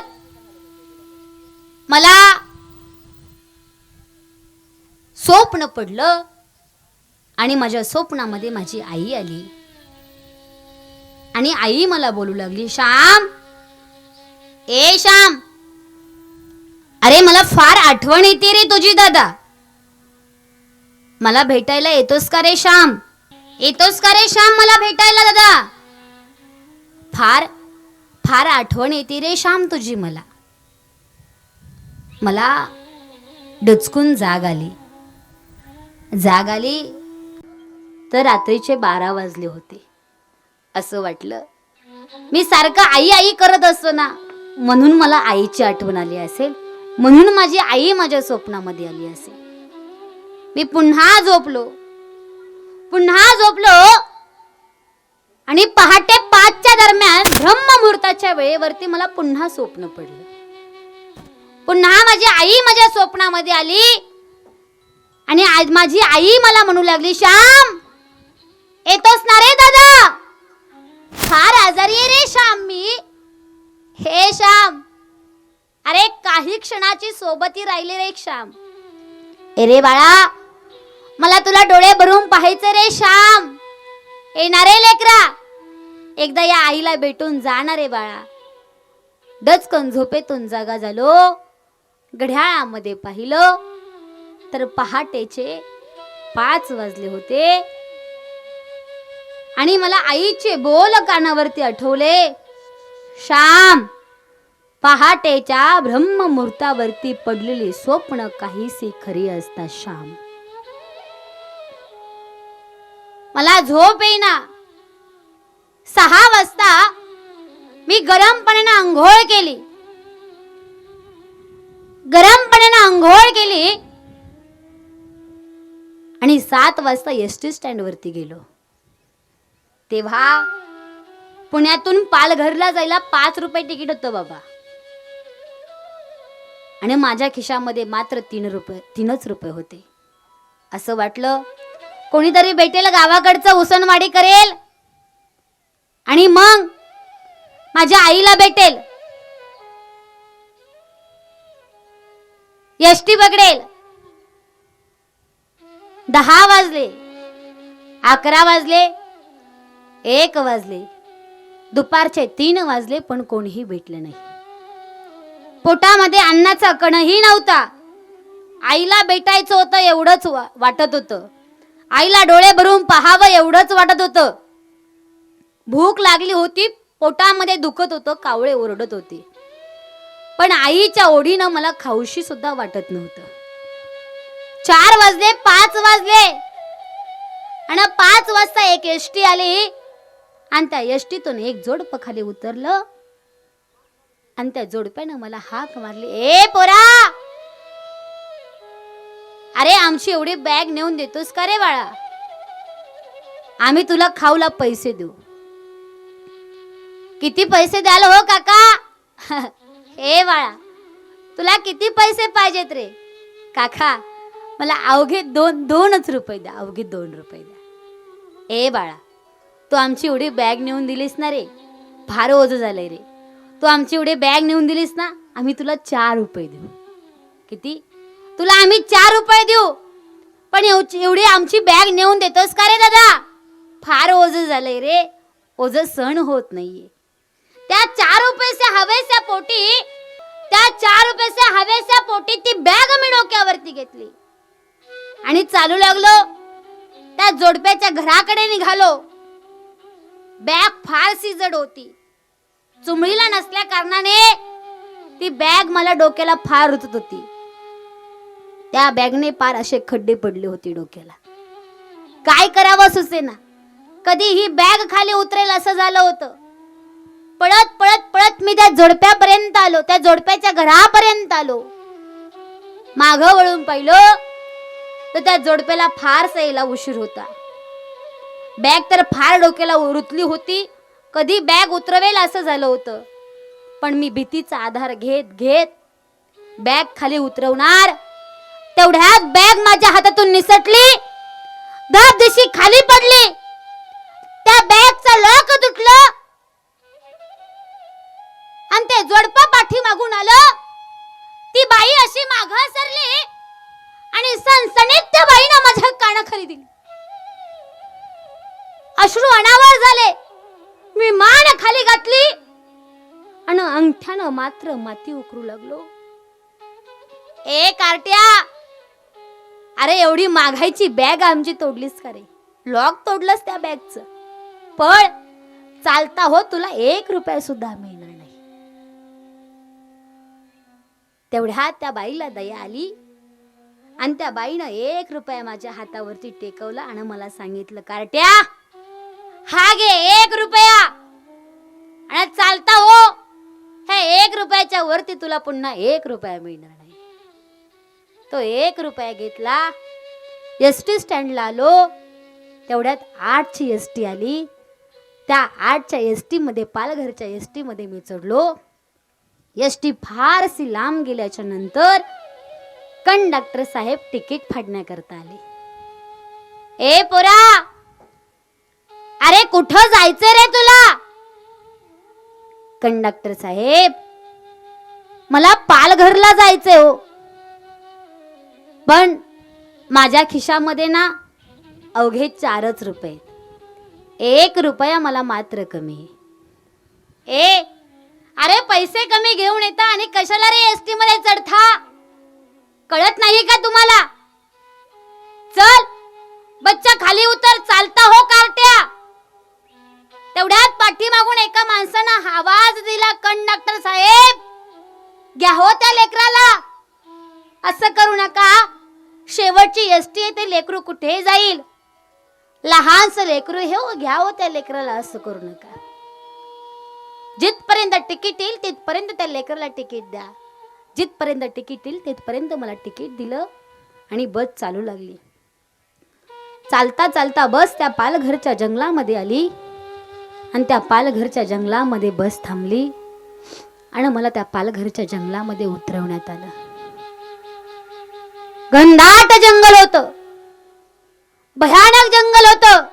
Speaker 1: मला स्वप्न पडलं आणि माझ्या स्वप्नामध्ये माझी आई आली आणि आई मला बोलू लागली, श्याम, ए श्याम, अरे मला फार आठवण येते रे तुझी दादा, मला भेटायला येतोस का रे श्याम, येतोस का रे श्याम मला भेटायला दादा, फार फार आठवण येते रे श्याम तुझी मला. मला डचकून जाग आली तर रात्रीचे 12 वाजले होते. असं वाटलं मी सारखं आई आई करत असतो ना, म्हणून मला आईची आठवण आली असेल, म्हणून माझी आई माझ्या स्वप्नामध्ये आली असेल. मी पुन्हा झोपलो आणि पहाटे 5च्या दरम्यान ब्रह्ममुहूर्ताच्या वेळेवरती मला पुन्हा स्वप्न पडलं. पुन्हा माझी आई माझ्या स्वप्नामध्ये आली आणि आज माझी आई मला म्हणू लागली, श्याम, येतोस ना रे दादा, फार आजारी आहे रे श्याम मी. हे श्याम, अरे काही क्षणाची सोबती राहिली रे श्याम. ए रे बाळा, मला तुला डोळे भरून पाहायचे रे श्याम. येणारे लेकरा, एकदा या आईला भेटून जाणार रे बाळा. डचकन झोपेतून जागा झालो, घड्याळामध्ये पाहिलं तर पहाटेचे 5 वाजले होते आणि मला आईचे बोल कानावरती आठवले, श्याम, पहाटेच्या ब्रह्ममुहूर्तावरती पडलेली स्वप्न काहीशी खरी असतात श्याम. मला झोप येईना, 6 वाजता मी गरम पाण्याने आंघोळ केली. गरम पाण्याने आंघोळ केली आणि 7 वाजता एसटी स्टँड वरती गेलो. तेव्हा पुण्यातून पालघरला जायला 5 रुपये तिकीट होतं बाबा. आणि माझ्या खिशामध्ये मात्र 3च रुपये होते. असं वाटलं कोणीतरी भेटेल, गावाकडचं उसनवाडी करेल आणि मग माझ्या आईला भेटेल, एसटी पकडेल. 10 वाजले, 11 वाजले, 1 वाजले, दुपारचे 3 वाजले, पण कोणीही भेटले नाही. पोटामध्ये अन्नाचा कणही नव्हता. आईला भेटायचं होतं एवढंच वाटत होतं. आईला डोळे भरून पाहावं एवढंच वाटत होतं. भूक लागली होती, पोटामध्ये दुखत होतं, कावळे ओरडत होते, पण आईच्या ओढीनं मला खाऊशी सुद्धा वाटत नव्हतं. 4 वाजले, 5 वाजले आणि 5 वाजता एक एसटी आली आणि त्या एसटीतून एक जोडपं खाली उतरलं आणि त्या जोडप्यानं मला हाक मारली, ए पोरा, अरे आमची एवढी बॅग नेऊन देतोस का रे बाळा? आम्ही तुला खाऊला पैसे देऊ. किती पैसे द्याल हो काका? हे बाळा, तुला किती पैसे पाहिजेत रे? काका, मला अवघे 2च रुपये द्या, अवघे 2 रुपये द्या. ए बाळा, तू आमची एवढी बॅग नेऊन दिलीस ना रे, फार ओझं झालंय रे. तू आमची एवढी बॅग नेऊन दिलीस ना, आम्ही तुला 4 रुपये देऊ. किती? तुला आम्ही 4 रुपये देऊ, पण एवढी आमची बॅग नेऊन देतोस का रे दादा? फार ओझं झालंय रे, ओझं सहन होत नाहीये. त्या 4 रुपयाच्या हवेच्या पोटी, त्या 4 रुपयाच्या हवेच्या पोटी ती बॅग मी डोक्यावरती घेतली आणि चालू लागलो. त्या जोडप्याच्या घराकडे निघालो. बॅग फारशी जड होती. चुमडीला नसल्या कारणाने ती बॅग मला डोक्याला फार रुतत होती. त्या बॅगने पार असे खड्डे पडले होते डोक्याला. काय करावं सुचेना. कधी ही बॅग खाली उतरेल असं झालं होतं. पळत पळत पळत मी त्या जोडप्यापर्यंत आलो, त्या जोडप्याच्या घरापर्यंत आलो. मागं वळून पाहिलं तर त्या जोडप्याला फारसा यायला उशीर होता. बॅग तर फार डोक्याला रुतली होती. कधी बॅग उतरवेल असं झालं होतं. पण मी भीतीचा आधार घेत घेत बॅग खाली उतरवणार, तेवढ्यात बॅग माझ्या हातातून निसटली, धडदिशी खाली पडली. त्या बॅगचं लॉक तुटलं आणि ते जोडपं पाठी मागून आलं. ती बाई अशी मागं सरली आणि सणसणीत त्या बाईनं माझ्या कानाखाली दिली. अश्रू अनावर झाले. मी मान खाली घातली आणि अंगठ्यानं मात्र माती उकरू लागलो. ए कार्ट्या, अरे एवढी मागायची बॅग आमची तोडलीस का रे? लॉक तोडलंस त्या बॅगचं. पण चालता हो तुला 1 रुपया सुद्धा मिळणार नाही. तेवढ्यात त्या बाईला दया आली आणि त्या बाईनं 1 रुपया माझ्या हातावरती टेकवला आणि मला सांगितलं, कार्ट्या, हा घे 1 रुपया आणि चालता हो, हे 1 रुपयाच्या वरती तुला पुन्हा 1 रुपया मिळणार नाही. तो 1 रुपया घेतला. एसटी स्टँडला आलो. तेवढ्यात 8ची एसटी आली. त्या 8च्या एसटी मध्ये, पालघरच्या एसटी मध्ये मी चढलो. एसटी फारशी लांब गेल्याच्या नंतर कंडक्टर साहेब तिकीट फाडण्याकरता आले. ए पोरा, अरे कुठं जायचं रे तुला? कंडक्टर साहेब, मला पालघरला जायचंय हो, पण माझ्या खिशामध्ये ना अवघे 4च रुपये. 1 रुपया मला मात्र कमी. ए, अरे पैसे कमी घेऊन येता आणि कशाला रे एसटी मध्ये चढता? कळत नाही का तुम्हाला? चल बच्चा खाली उतर, चालता हो कार्ट्या. तेवढ्यात पाठीमागून एका माणसानं आवाज दिला, कंडक्टर साहेब, घ्या हो त्या लेकराला. असं करू नका, शेवटची एसटी आहे, ते लेकरू कुठे जाईल? लहानसं लेकरू हे हो, घ्या हो त्या लेकराला, असं करू नका. जिथपर्यंत तिकीट येईल तिथपर्यंत त्या लेकरला तिकीट द्या. जिथपर्यंत तिकीट येईल तिथपर्यंत मला तिकीट दिलं आणि बस चालू लागली. चालता चालता बस त्या पालघरच्या जंगलामध्ये आली आणि त्या पालघरच्या जंगलामध्ये बस थांबली आणि मला त्या पालघरच्या जंगलामध्ये उतरवण्यात आलं. घनदाट जंगल होतं, भयानक जंगल होतं.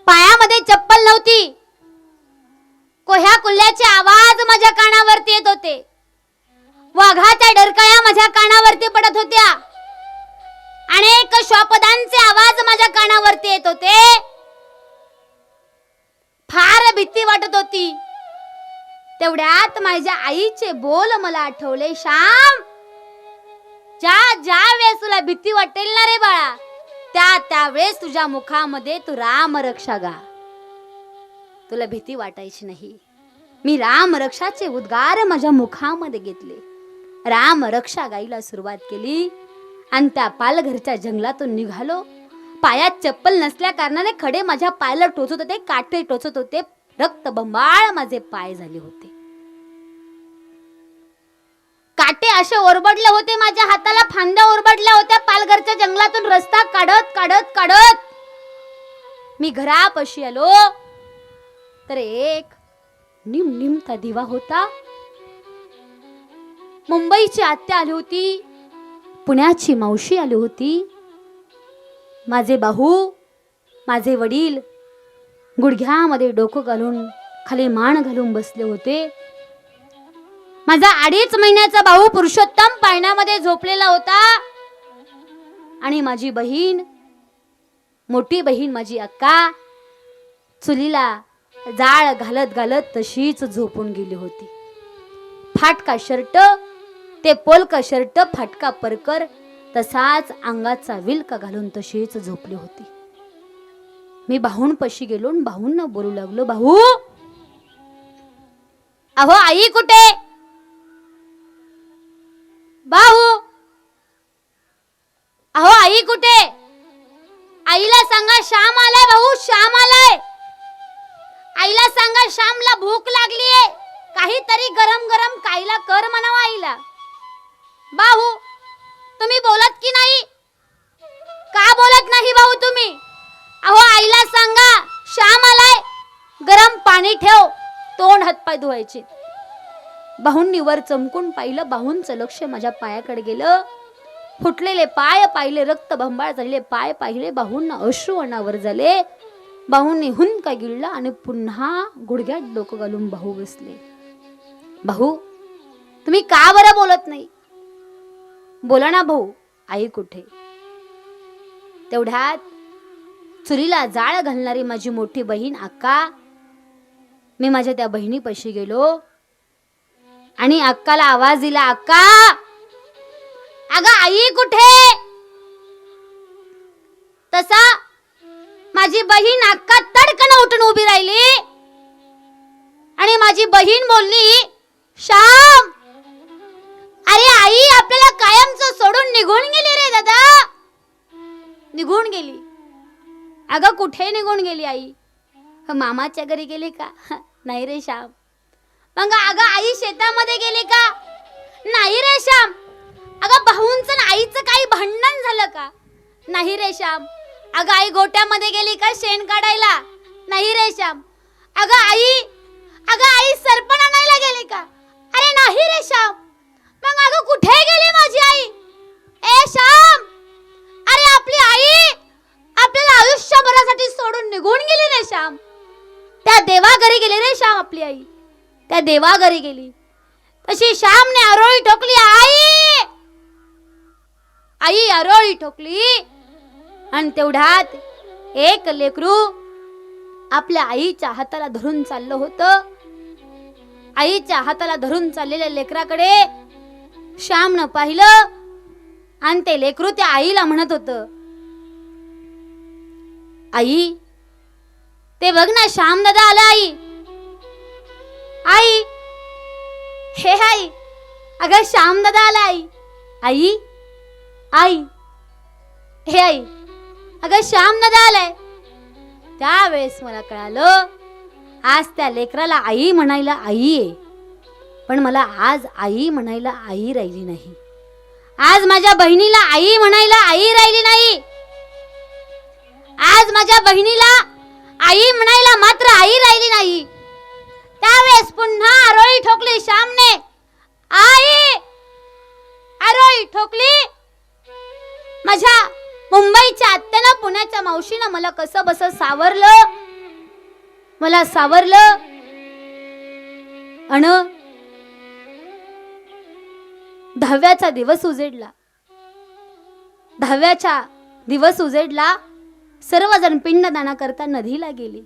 Speaker 1: पायामध्ये चप्पल नव्हती. कोह्या कुल्ल्याचे आवाज माझ्या कानावरती येत होते. वाघाच्या डरकाळ्या माझ्या कानावरती पडत होत्या. अनेक श्वापदांचे आवाज माझ्या कानावरती येत होते. फार भीती वाटत होती. तेवढ्यात माझ्या आईचे बोल मला आठवले. श्याम, ज्या वेळेस तुला भीती वाटेल ना रे बाळा, त्या वेळेस तुझ्या मुखामध्ये तू राम रक्षा गा. तुला भीती वाटायची नाही. मी राम रक्षाचे उद्गार माझ्या मुखामध्ये घेतले. राम रक्षा गायला सुरुवात केली आणि त्या पालघरच्या जंगलातून निघालो. पायात चप्पल नसल्या कारणाने खडे माझ्या पायाला टोचत होते, काटे टोचत होते, रक्तबंबाळ माझे पाय झाले होते. काटे असे ओरबडले होते, माझ्या हाताला फांद्या ओरबडल्या होत्या. पालघरच्या जंगलातून रस्ता काढत काढत काढत मी घरापाशी आलो तर एक निमनिमता दिवा होता. मुंबईची आत्या आली होती, पुण्याची मावशी आली होती. माझे भाऊ, माझे वडील गुडघ्यामध्ये डोकं घालून खाली मान घालून बसले होते. माझा 2.5 महिन्याचा भाऊ पुरुषोत्तम पाळण्यामध्ये झोपलेला होता आणि माझी बहीण, मोठी बहीण माझी अक्का, चुलीला जाळ घालत घालत तशीच झोपून गेली होती. फाटका शर्ट, ते पोलका शर्ट, फाटका परकर, तसाच अंगाचा विलका घालून तशीच झोपली होती. मी भाऊंपाशी गेलो आणि भाऊंना बोलू लागलो, भाऊ, अहो आई कुठे? भाऊ, अहो आई कुठे? आईला सांगा श्याम आलाय. भाऊ, श्याम आलाय. आईला सांगा श्यामला भूक लागलीये, काहीतरी गरम गरम खायला कर म्हणावं आईला. भाऊ, तुम्ही बोलत की नाही? का बोलत नाही भाऊ तुम्ही? अहो आईला सांगा श्याम आलाय, गरम पाणी ठेव, तोंड हातपाय धुवायचे. भाऊंनी वर चमकून पाहिलं. भाऊंचं लक्ष माझ्या पायाकडे गेलं. फुटलेले पाय पाहिले, रक्त भंबाळ झालेले पाय पाहिले. भाऊंना अश्रू अनावर झाले. भाऊंनी हुंदका गिळला आणि पुन्हा गुडघ्यात डोकं घालून भाऊ बसले. भाऊ, तुम्ही का बरं बोलत नाही? बोला ना भाऊ, आई कुठे? तेवढ्यात चुलीला जाळ घालणारी माझी मोठी बहीण अक्का, मी माझ्या त्या बहिणीपाशी गेलो आणि अक्काला आवाज दिला, अक्का, अगं आई कुठे? तसा माझी बहीण अक्का तडकन उठून उभी राहिली आणि माझी बहीण बोलली, श्याम, अरे आई आपल्याला कायमचं सोडून निघून गेली रे दादा. निघून गेली? अगं कुठे निघून गेली आई? मामाच्या घरी गेली का? नाही रे श्याम. मग अगं आई शेतामध्ये गेली का? नाही रे श्याम. अगं भाऊंचं आणि आईचं काही भांडण झालं का? नाही रे श्याम. अगं आई गोट्यामध्ये गेली का शेण काढायला? नाही रे श्याम. अगं आई सरपण आणायला गेली का? अरे नाही रे श्याम. मग अगं कुठे गेली माझी आई? ए श्याम, अरे आपली आई आपल्याला आयुष्यभरासाठी सोडून निघून गेली रे श्याम. त्या देवा घरी गेली रे श्याम आपली आई. त्या देवा घरी गेली. तशी श्यामने आरोळी ठोकली. आई, आई आरोळी ठोकली आणि तेवढ्यात एक लेकरू आपल्या आईच्या हाताला धरून चाललं होतं. आईच्या हाताला धरून चाललेल्या लेकराकडे श्यामनं पाहिलं आणि ते लेकरू त्या आईला म्हणत होतं, आई, ते बघ ना श्याम दादा आला. आई, आई, हे आई, अगं श्याम दादा आला. आई, आई, आई, हे आई, अगं श्याम दादा आलाय. त्यावेळेस मला कळालं आज त्या लेकराला आई म्हणायला आई आहे, पण मला आज आई म्हणायला आई राहिली नाही. आज माझ्या बहिणीला आई म्हणायला आई राहिली नाही. आज माझ्या बहिणीला आई म्हणायला मात्र आई राहिली नाही. त्यावेळेस पुन्हा आरोळी ठोकली श्यामने. आई, आरोळी ठोकली. माझ्या मुंबईच्या आत्यानं, पुण्याच्या मावशीनं मला कसं बस सावरलं, मला सावरलं. अन 10व्याचा दिवस उजेडला. 10व्याचा दिवस उजेडला. सर्वजण पिंडदाना करता नदीला गेली.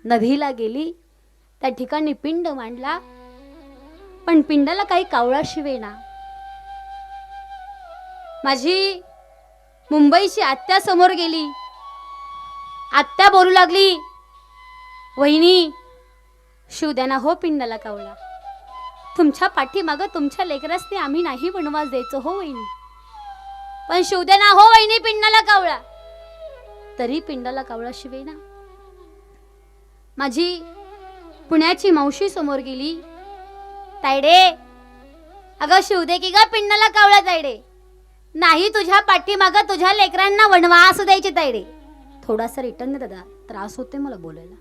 Speaker 1: नदीला गेली, त्या ठिकाणी पिंड मांडला, पण पिंडाला काही कावळा शिवेना. माझी मुंबईची आत्या समोर गेली. आत्या बोलू लागली, वहिनी शिव द्या ना हो पिंडाला कावळा. तुमच्या पाठीमागं तुमच्या लेकरासने आम्ही नाही वनवास द्यायचो हो वहिनी, पण शिव द्या ना हो वहिनी पिंडाला कावळा. तरी पिंडाला कावळा शिवेना. माझी पुण्याची मावशी समोर गेली. तायडे, अगं शिव दे की ग पिंडाला कावळा. तायडे, नाही तुझ्या पाठीमागं तुझ्या लेकरांना वनवास द्यायचे. तायडे, थोडासा रिटर्न दे दादा, त्रास होते मला बोलायला.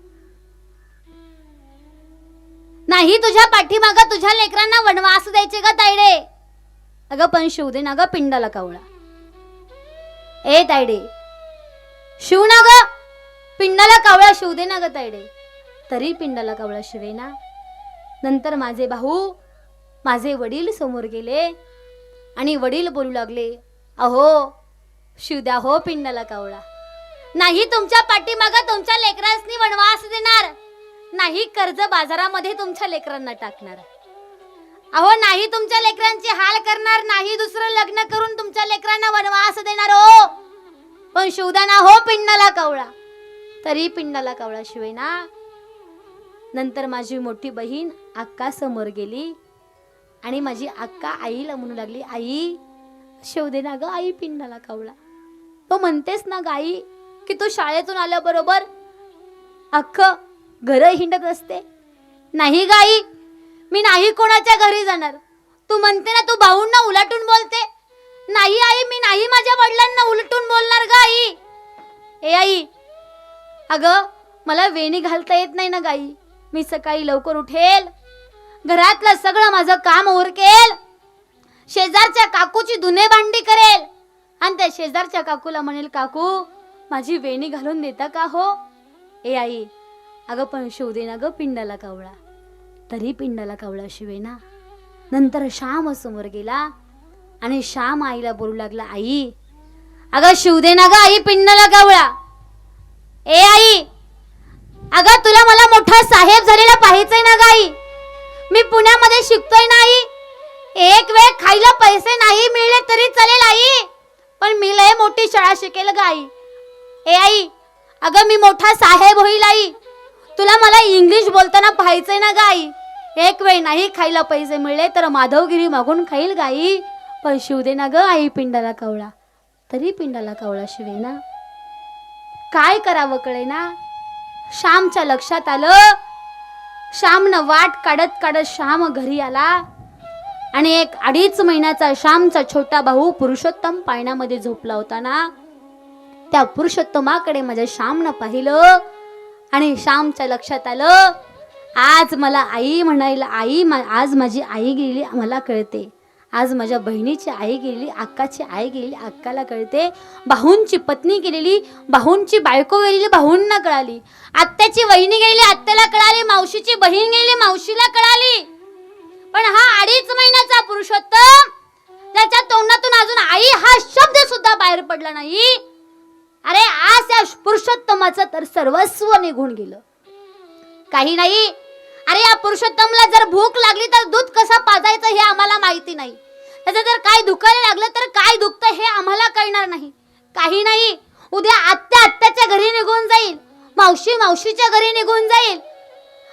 Speaker 1: नाही तुझ्या पाठीमागं तुझ्या लेकरांना वनवास द्यायचे ग तायडे. अगं पण शिव दे ना ग पिंडाला कावळा. ए तायडे, शिव ना ग पिंडाला कावळा, शिव दे ना ग तायडे. तरी पिंडाला कावळा शिवेना. नंतर माझे भाऊ, माझे वडील समोर गेले आणि वडील बोलू लागले, अहो शिव द्या हो पिंडाला कावळा. नाही तुमच्या पाठीमागं तुमच्या लेकरांनी वनवास देणार, नाही कर्ज बाजारामध्ये तुमच्या लेकरांना टाकणार, अहो नाही तुमच्या लेकरांचे हाल करणार, नाही दुसरं लग्न करून तुमच्या लेकरांना वनवास देणार हो, पण शिवदाना हो पिंडाला कावळा. तरी पिंडाला कावळा शिवेना. नंतर माझी मोठी बहीण अक्का समोर गेली आणि माझी अक्का आईला म्हणू लागली, आई शिव दे ना ग आई पिंडाला कावळा. तो म्हणतेस ना ग आई की तू शाळेतून आल्याबरोबर अख्खं घर हिंडत असते. नाही ग आई, मी नाही कोणाच्या घरी जाणार. तू म्हणते ना तू भाऊंना उलटून बोलते. नाही आई, मी नाही माझ्या वडिलांना उलटून बोलणार ग आई. ए आई, अगं मला वेणी घालता येत नाही ना गाई. मी सकाळी लवकर उठेल, घरातलं सगळं माझं काम उरकेल, शेजारच्या काकूची धुणे भांडी करेल आणि त्या शेजारच्या काकूला म्हणेल, काकू माझी वेणी घालून देता का हो. ए आई, अगं पण शिव दे ना ग पिंडाला कावळा. तरी पिंडाला कावळा शिवेना. नंतर श्याम समोर गेला आणि श्याम आईला बोलू लागला, आई अगं शिव दे ना ग आई पिंडाला कावळा. ए आई, अगं तुला मला मोठा साहेब झालेला पाहायचंय ना गाई. मी पुण्यामध्ये शिकतोय नाही, एक वेळ खायला पैसे नाही मिळले तरी चालेल आई, पण मी लय मोठी शाळा शिकेल गाई. ए आई, अगं मी मोठा साहेब होईल आई. तुला मला इंग्लिश बोलताना पाहायचंय ना गाई. एक वेळ नाही खायला पैसे मिळले तर माधवगिरी मागून खाईल गाई, पण शिव दे ना ग आई पिंडाला कावळा. तरी पिंडाला कावळा शिवेना. काय करावं कळेना. श्यामच्या लक्षात आलं. श्यामनं वाट काढत काढत श्याम घरी आला आणि 1-2.5 महिन्याचा श्यामचा छोटा भाऊ पुरुषोत्तम पाळण्यामध्ये झोपला होता ना, त्या पुरुषोत्तमाकडे माझ्या श्यामनं पाहिलं आणि श्यामच्या लक्षात आलं, आज मला आई म्हणायला आई, आज माझी आई गेली मला कळते. आज माझ्या बहिणीची आई गेली, अक्काची आई गेली अक्काला कळते, भाऊंची पत्नी गेलेली, भाऊंची बायको गेलेली भाऊंना कळाली, आत्याची वहिनी गेली आत्याला कळाली, मावशीची बहीण गेली मावशीला कळाली. पण हा 2.5 महिन्याचा पुरुषोत्तम, त्याच्या तोंडातून अजून आई हा शब्द सुद्धा बाहेर पडला नाही. अरे आज या पुरुषोत्तमाचं तर सर्वस्व निघून गेलं. काही नाही. अरे या पुरुषोत्तमला जर भूक लागली तर दूध कसं पाजायचं हे आम्हाला माहिती नाही. त्याचं जर काय दुखायला लागलं तर काय दुखतं हे आम्हाला कळणार नाही. काही नाही. उद्या आत्या आत्याच्या घरी निघून जाईल, मावशी मावशीच्या घरी निघून जाईल,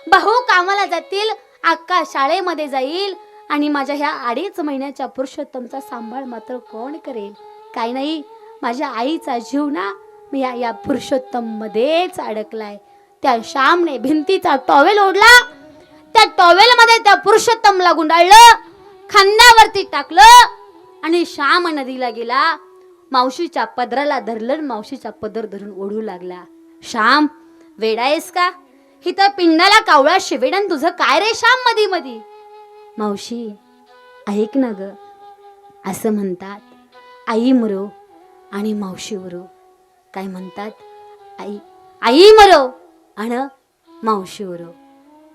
Speaker 1: भाऊ कामाला जातील, अक्का शाळेमध्ये जाईल आणि माझ्या ह्या 2.5 महिन्याच्या पुरुषोत्तमचा सांभाळ मात्र कोण करेल. काही नाही. माझ्या आईचा जीव ना मी या पुरुषोत्तम मध्येच अडकलाय. त्या श्यामने भिंतीचा टॉवेल ओढला, त्या टॉवेल मध्ये त्या पुरुषोत्तमला गुंडाळलं, खांद्यावरती टाकलं आणि श्याम नदीला गेला. मावशीच्या पदराला धरलं, मावशीचा पदर धरून ओढू लागला. श्याम वेडायस का? हिथं पिंडाला कावळा शिवेडन तुझं काय रे श्याम मधी मधी? मावशी ऐक ना ग, असं म्हणतात आई मरो आणि मावशी मरो. काय म्हणतात? आई मरो आणि मावशी मरो.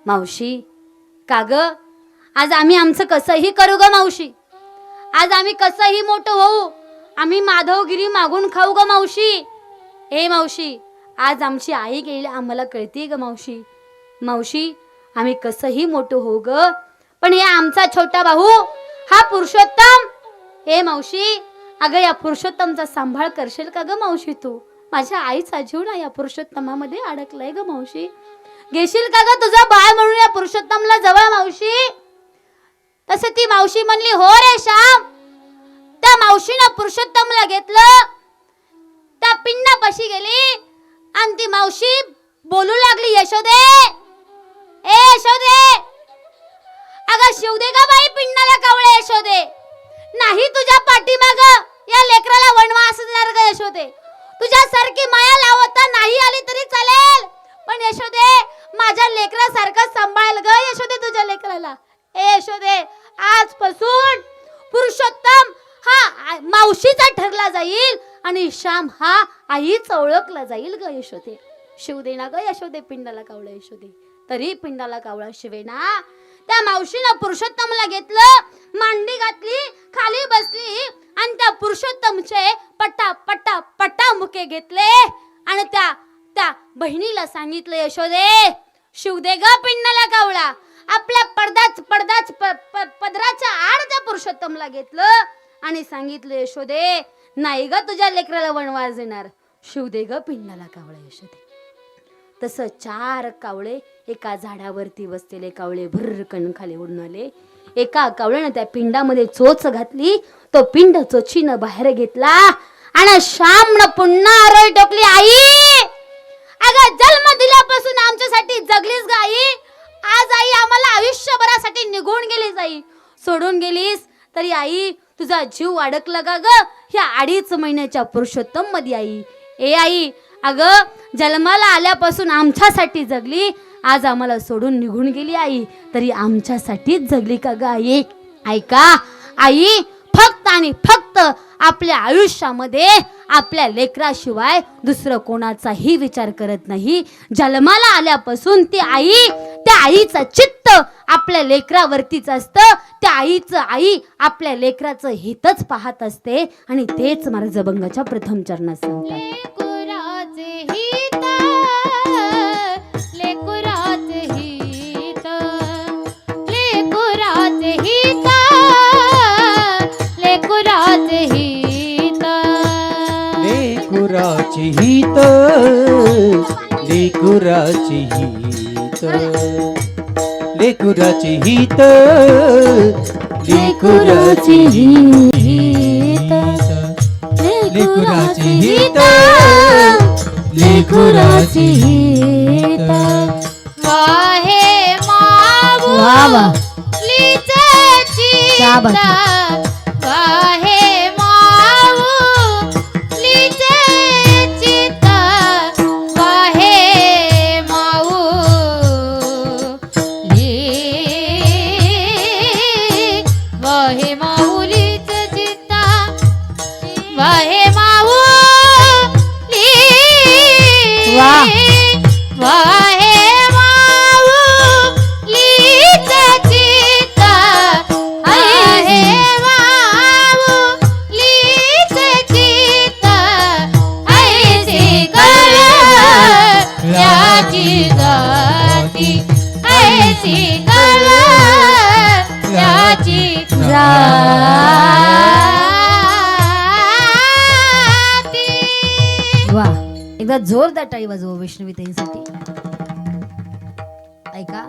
Speaker 1: मावशी का ग, आज आम्ही आमचं कसंही करू ग मावशी, आज आम्ही कसंही मोठं होऊ, आम्ही माधवगिरी मागून खाऊ ग मावशी. ए मावशी, आज आमची आई गेली आम्हाला कळते ग मावशी. मावशी आम्ही कसंही मोठं होऊ ग, पण हे आमचा छोटा भाऊ हा पुरुषोत्तम. ए मावशी, अगं या पुरुषोत्तमचा सांभाळ करशील का ग मावशी तू? माझ्या आईचा जीव ना या पुरुषोत्तमामध्ये अडकलाय ग मावशी. घेशील का ग तुझा बाळ म्हणून या पुरुषोत्तमला जवळ मावशी? तसे ती मावशी म्हणली, हो रे श्याम. त्या मावशीनं पुरुषोत्तमला घेतलं, त्या पिंडापाशी गेली आणि ती मावशी बोलू लागली, यशोदे, ए यशोदे, अगं शिवदे का बाई पिंडाला कावळे यशोदे, नाही तुझ्या पाठीमाग या लेकराला वनवास देणार ग यशोदे. तुझ्यासारखी माया लावता नाही आली तरी चालेल, पण यशोदे माझ्या लेकरासारखं सांभाळ ग यशोदे तुझ्या लेकराला. ए यशोदे, आजपासून पुरुषोत्तम हा मावशीचा ठरला जाईल आणि श्याम हा आईचा ओळखला जाईल ग यशोदे. शिवदेना ग यशोदे पिंडाला कावळा यशोदे. तरी पिंडाला कावळा शिवेना. त्या मावशीनं पुरुषोत्तमला घेतलं, मांडी घातली, खाली बसली आणि त्या पुरुषोत्तमचे पटा पटा पटा मुके घेतले आणि त्या बहिणीला सांगितलं, यशोदे शिवदे ग पिंडाला कावळा. आपल्या पदराच्या आड त्या पुरुषोत्तमला घेतलं आणि सांगितलं, यशोदे नाही ग तुझ्या लेकराला वनवास देणार, शिवदे ग पिंडाला कावळा यशोदे. तसं 4 कावळे एका झाडावरती बसलेले कावळे भरकन खाली उडून आले. एका कावळ्यानं त्या पिंडामध्ये चोच घातली, तो पिंड चोचीनं बाहेर घेतला आणि श्यामनं पुन्हा आरोळी टोकली, आई अगं जन्म दिल्यापासून आमच्यासाठी जगलीस ग आई, आज आई आम्हाला आयुष्यभरासाठी निघून गेलीस आई, सोडून गेलीस. तरी आई तुझा जीव अडकला का ग ह्या 2.5 महिन्याच्या पुरुषोत्तम मध्ये आई. ए आई, अगं जन्माला आल्यापासून आमच्यासाठी जगली, आज आम्हाला सोडून निघून गेली आई, तरी आमच्यासाठीच जगली का ग आई? ऐका आई, फक्त आणि फक्त आपल्या आयुष्यामध्ये आपल्या लेकराशिवाय दुसरं कोणाचाही विचार करत नाही. जन्माला आल्यापासून ती आई, त्या आईचं चित्त आपल्या लेकरावरतीच असतं. त्या आईचं आई आपल्या लेकराचं हितच पाहत असते आणि तेच महाराज अभंगाच्या प्रथम चरणात सांगतात.
Speaker 3: लेकुराचे हित, लेकुराचे हित, लेकुराचे हित, लेकुराचे हित, लेकुराचे हित, लेकुराचे हित.
Speaker 2: वाहे मावू
Speaker 1: वाह वाह,
Speaker 2: लीचे
Speaker 1: क्या बात
Speaker 2: चित्त, वाहे मावू लीचे चित्त, वाहे मावू वाहे माऊलीचे चित्त, वाहे माऊ
Speaker 1: वाह.
Speaker 2: वाहे माऊ लीचे चित्त, वाहे माऊ लीचे चित्त, ऐसे कर याची जाती, ऐसी कर याची
Speaker 1: वा, एकदा जोरदार टाळी वाजवा वैष्णवी ताईंसाठी. ऐका,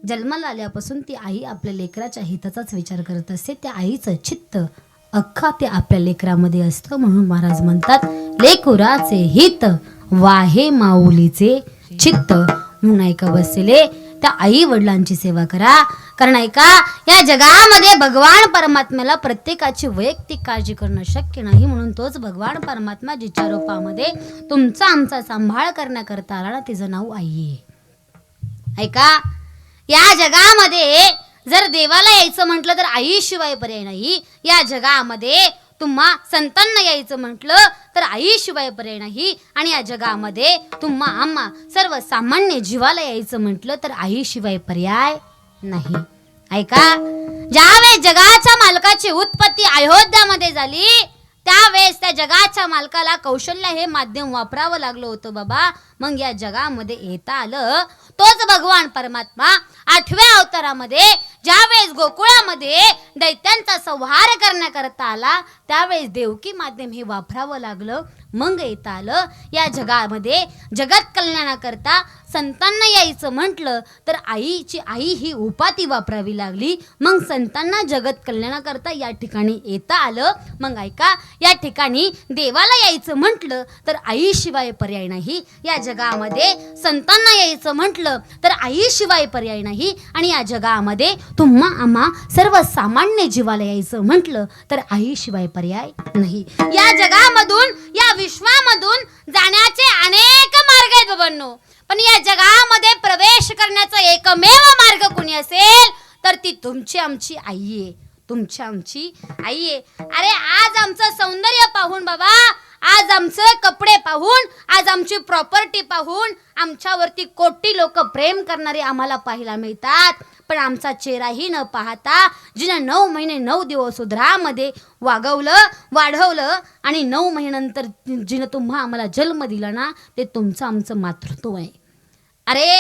Speaker 1: जन्माला आल्यापासून ती आई आपल्या लेकराच्या हिताचाच विचार करत असते. त्या आईचं चित्त अख्खा ते आपल्या लेकरामध्ये असतं. म्हणून महाराज म्हणतात, लेकुराचे हित वाहे माऊलीचे चित्त, म्हणून ऐका बसले त्या आई वडिलांची सेवा करा. कारण ऐका, या जगामध्ये भगवान परमात्म्याला प्रत्येकाची वैयक्तिक काळजी करणं शक्य नाही. म्हणून तोच भगवान परमात्मा जिच्या रूपामध्ये तुमचा आमचा सांभाळ करण्याकरता आला ना, तिचं नाव आई आहे. ऐका, या जगामध्ये जर देवाला यायचं म्हटलं तर आईशिवाय पर्याय नाही. या जगामध्ये तुम्हा संतांना यायचं म्हटलं तर आईशिवाय पर्याय नाही. आणि या जगामध्ये तुम्हा आम्हा सर्वसामान्य जीवाला यायचं म्हटलं तर आईशिवाय पर्याय नाही. ऐका, ज्यावेळेस जगाच्या मालकाची उत्पत्ती अयोध्यामध्ये झाली त्यावेळेस त्या जगाच्या मालकाला कौशल्य हे माध्यम वापरावं लागलं होतं बाबा. मग या जगामध्ये येता आलं. तोच भगवान परमात्मा 8व्या अवतारामध्ये ज्यावेळेस गोकुळामध्ये दैत्यांचा संहार करण्याकरता आला त्यावेळेस देवकी माध्यम हे वापरावं लागलं. मग येता आलं. या जगामध्ये जगत कल्याणाकरता संतांना यायचं म्हटलं तर आईची आई ही उपाधी वापरावी लागली. मग संतांना जगत कल्याणाकरता या ठिकाणी येता आलं. मग ऐका, या ठिकाणी देवाला यायचं म्हटलं तर आईशिवाय पर्याय नाही. या जगामध्ये संतांना यायचं म्हटलं तर आईशिवाय पर्याय नाही. आणि या जगामध्ये तुम्हा आम्हा सर्वसामान्य जीवाला यायचं म्हटलं तर आईशिवाय पर्याय नाही. या जगामधून या विश्वामधून जाण्याचे अनेक मार्ग आहेत बाबांनो, पण या जगामध्ये प्रवेश करण्याचा एकमेव मार्ग कोणी असेल तर ती तुमची आमची आई आहे. तुमची आमची आई आहे. अरे आज आमचं सौंदर्य पाहून बाबा, आज आमचे कपडे पाहून, आज आमची प्रॉपर्टी पाहून आमच्यावरती कोटी लोक प्रेम करणारे आम्हाला पाहायला मिळतात. पण आमचा चेहराही न पाहता जिनं 9 महिने 9 दिवस उदरामध्ये वागवलं, वाढवलं आणि 9 महिन्यानंतर जिनं तुम्हा आम्हाला जन्म दिला ना, ते तुमचं आमचं मातृत्व आहे. अरे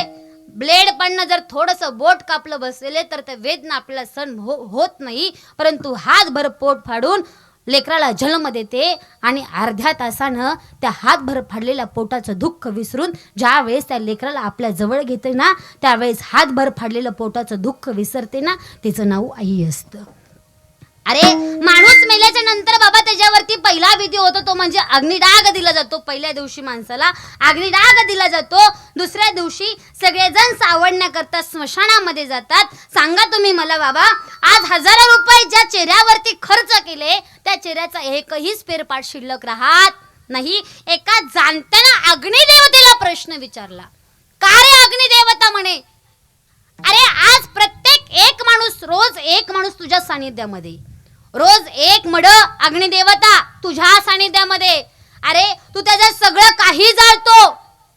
Speaker 1: ब्लेड पडणं जर थोडंसं बोट कापलं बसलेले तर ते वेदना आपल्याला सहन होत नाही. परंतु हातभर पोट फाडून लेकराला जन्म देते आणि अर्ध्या तासानं त्या हातभर फाडलेल्या पोटाचं दुःख विसरून ज्या वेळेस त्या लेकराला आपल्या जवळ घेते ना, त्यावेळेस हातभर फाडलेलं पोटाचं दुःख विसरते ना, तिचं नाव आई असतं. अरे माणूस मेल्याच्या नंतर बाबा त्याच्यावरती पहिला विधी होतो तो म्हणजे अग्निडाग दिला जातो. पहिल्या दिवशी माणसाला अग्निडाग दिला जातो. दुसऱ्या दिवशी सगळेजण सावडण्याकरता स्मशानामध्ये जातात. सांगा तुम्ही मला बाबा, आज हजारो रुपये ज्या चेहऱ्यावरती खर्च केले त्या चेहऱ्याचा एकही स्पेअरपार्ट शिल्लक राहत नाही. एका जाणत्यानं अग्निदेवतेला प्रश्न विचारला, का रे अग्निदेवता म्हणे, अरे आज प्रत्येक एक माणूस, रोज एक माणूस तुझ्या सानिध्यामध्ये, रोज एक मड अग्निदेवता तुझ्या सानिध्यामध्ये. अरे तू त्याचं सगळं काही जाळतो,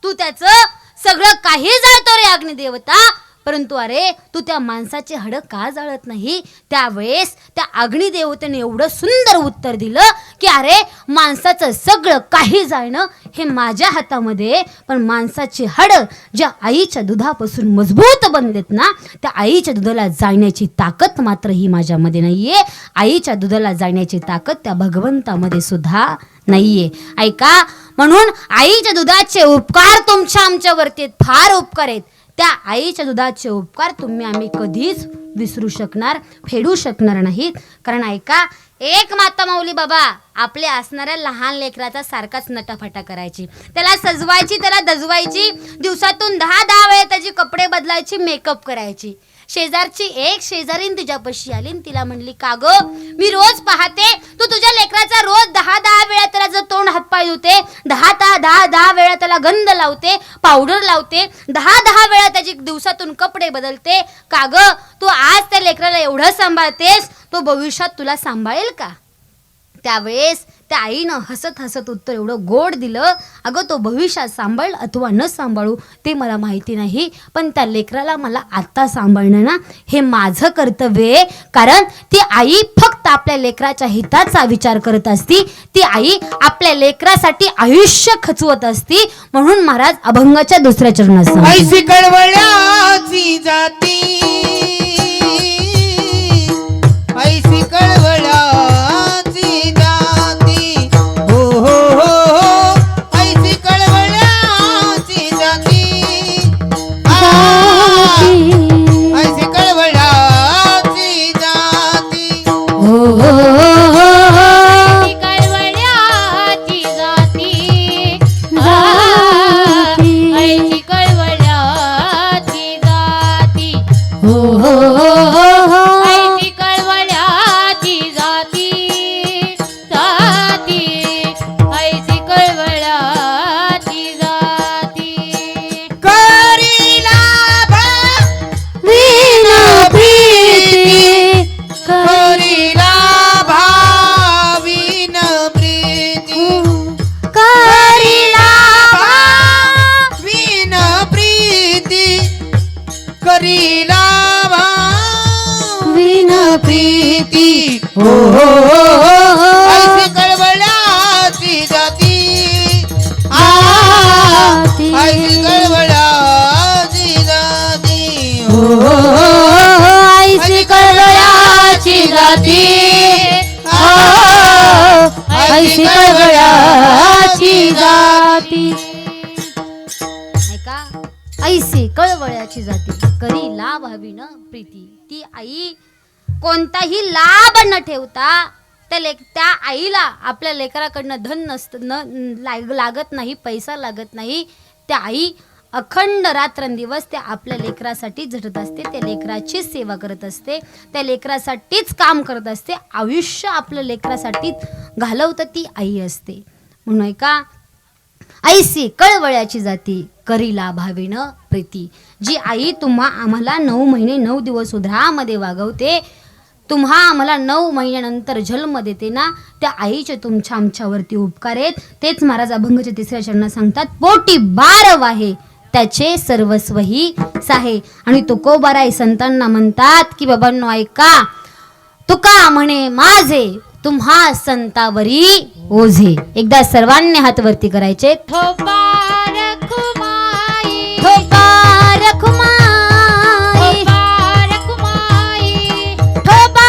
Speaker 1: तू त्याचं सगळं काही जाळतो रे अग्निदेवता. परंतु अरे तू त्या माणसाचे हाडं का जाळत नाही. त्यावेळेस त्या अग्निदेवतेने एवढं सुंदर उत्तर दिलं की अरे माणसाचं सगळं काही जाळणं हे माझ्या हातामध्ये, पण माणसाची हाडं ज्या आईच्या दुधापासून मजबूत बनलेत ना, त्या आईच्या दुधाला जाळण्याची ताकद मात्र ही माझ्यामध्ये नाहीये. आईच्या दुधाला जाळण्याची ताकद त्या भगवंतामध्ये सुद्धा नाहीये. ऐका, म्हणून आईच्या दुधाचे उपकार तुमच्या आमच्यावरती फार उपकार आहेत. त्या आईच्या दुधाचे उपकार तुम्ही आम्ही कधीच विसरू शकणार, फेडू शकणार नाहीत. कारण ऐका, एक माता माऊली बाबा आपल्या असणाऱ्या लहान लेकराचा सारखाच नटाफटा करायची, त्याला सजवायची, त्याला दजवायची, दिवसातून 10 वेळा त्याचे कपडे बदलायची, मेकअप करायची. शेजारची एक शेजारीन तुझ्यापाशी आली आणि तिला म्हणली, का ग, मी रोज पाहते तू तुझ्या लेकराचा रोज 10 वेळा त्याला जर तोंड हातपाय धुते, 10 वेळा त्याला गंध लावते, पावडर लावते, 10 वेळा त्याची दिवसातून कपडे बदलते. का ग, तू आज त्या लेकराला एवढं सांभाळतेस, तो भविष्यात तुला सांभाळेल का. त्यावेळेस त्या आईनं हसत हसत उत्तर एवढं गोड दिलं, अगं तो भविष्यात सांभाळ अथवा न सांभाळू ते मला माहिती नाही, पण त्या लेकराला मला आत्ता सांभाळणं ना हे माझं कर्तव्य आहे. कारण ती आई फक्त आपल्या लेकराच्या हिताचा विचार करत असती. ती आई आपल्या लेकरासाठी आयुष्य खचवत असती. म्हणून महाराज अभंगाच्या दुसऱ्या चरणात
Speaker 2: ऐसी कळवळ्याची जाती, ऐसी कळवळ्याची जाती, हो हो हो हो, ऐसी कळवळ्याची जाती, ऐसी कळवळ्याची जाती,
Speaker 3: हो हो हो
Speaker 2: ऐसी कळवळ्याची जाती, ऐसी कळवळ्याची
Speaker 3: प्रीती हो हो हो
Speaker 2: ऐसी कळवळ्याची जाती
Speaker 3: जाती.
Speaker 2: ऐसी कळवळ्याची जाती
Speaker 3: हो ऐसी कळवळ्याची जाती ऐसी कळवळ्याची जाती. ऐका, ऐसी कळवळ्याची जाती करी लाभ हवी न प्रीती. ती आई कोणताही लाभ न ठेवता त्या आईला आपल्या लेकराकडनं धन नसतं लागत नाही, पैसा लागत नाही. त्या आई अखंड रात्रंदिवस त्या आपल्या लेकरासाठी झटत असते, त्या लेकराचीच सेवा करत असते, त्या लेकरासाठीच काम करत असते. आयुष्य आपल्या लेकरासाठीच घालवतं ती आई असते. म्हणून का ऐसी कळवळ्याची जाती करीला भावेन प्रीती. जी आई आम्हाला 9 महिने 9 दिवस उदरामध्ये वागवते, तुम्हा आम्हाला 9 महिन्यानंतर जन्म देते ना, त्या आईचे तुमच्या आमच्यावरती उपकार आहेत. तेच महाराज अभंगाच्या 3ऱ्या चरणात सांगतात, पोटी बार वाहे त्याचे सर्वस्वही साहे. आणि तुकोबाराय संतांना म्हणतात की बाबांनो ऐका, तुका म्हणे माझे तुम्हा संतावरी ओझे. एकदा सर्वांनी हात वरती करायचे.
Speaker 2: ठोपा रखुमाई
Speaker 3: ठोपा रखुमाई
Speaker 2: ठोपा रखुमाई विठोबा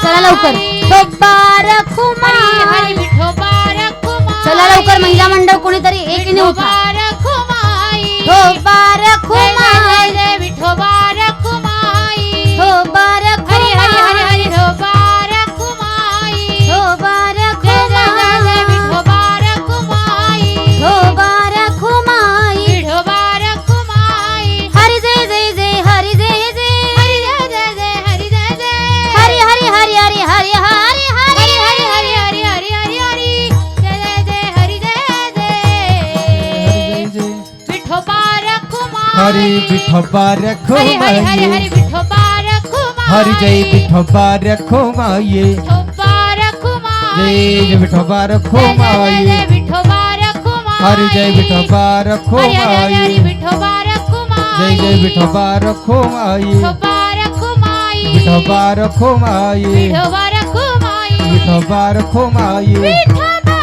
Speaker 3: चला लवकर. ठोपा रखुमाई चला लवकर. महिला मंडळ कोणीतरी एकीने उठा. ठोपा रखुमाई
Speaker 2: विठोबा रखुमाई
Speaker 3: ठोपा
Speaker 2: हरी हरी हरी
Speaker 3: रखुमाई
Speaker 2: हरी ठोबा रखुमाई
Speaker 3: ठोपा
Speaker 2: जय जय जय
Speaker 3: रखुमाई
Speaker 2: विठोबा रखुमाई
Speaker 3: ठोपा रखुमाई
Speaker 2: विठोबा रखुमाई
Speaker 3: हरी जय जय जय हरी जय जय
Speaker 2: हरी जय जय जय हरी जय जय
Speaker 3: हरी हरी हरी हरी हरी हरी
Speaker 2: हरी हरी हरी हरी हरी हरी हरी जय जय जय हरी जय जय विठोबा रखुमाई
Speaker 4: हरी विठोबा
Speaker 2: हरी हरी हरी
Speaker 4: रखुमाई
Speaker 2: हरी विठोबा रखुमाई
Speaker 4: हरी जय विठोबा रखुमाई
Speaker 2: विठोबा रखुमाई
Speaker 4: जय विठोबा
Speaker 2: जय जय
Speaker 4: रखुमाई
Speaker 2: जय विठोबा रखुमाई
Speaker 4: हरी जय विठोबा
Speaker 2: हरी हरी हरी हरी
Speaker 4: रखुमाई
Speaker 2: विठोबा रखुमाई
Speaker 4: जय जय विठोबा रखुमाई
Speaker 2: विठोबा रखुमाई
Speaker 4: विठोबा रखुमाई
Speaker 2: विठोबा रखुमाई
Speaker 4: विठोबा रखुमाई
Speaker 2: विठोबा.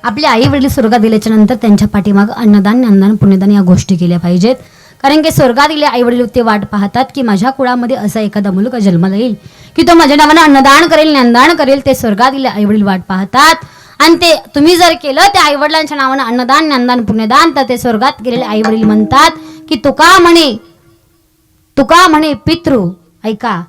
Speaker 3: आपले आई वडील स्वर्गात गेल्याच्या नंतर त्यांच्या पाठीमाग अन्नदान ज्ञानदान पुण्यदान या गोष्टी केल्या पाहिजेत. कारण की स्वर्गात गेले आई वडील ते वाट पाहतात की माझ्या कुळामध्ये असा एखादा मुलगा जन्माला येईल की तो माझ्या नावानं अन्नदान करेल ज्ञानदान करेल. ते स्वर्गात गेले आई वडील वाट पाहतात आणि ते तुम्ही जर केलं त्या आई वडिलांच्या नावानं अन्नदान ज्ञानदान पुण्यदान तर ते स्वर्गात गेलेले आई वडील म्हणतात की तुका म्हणे पितृ. ऐका,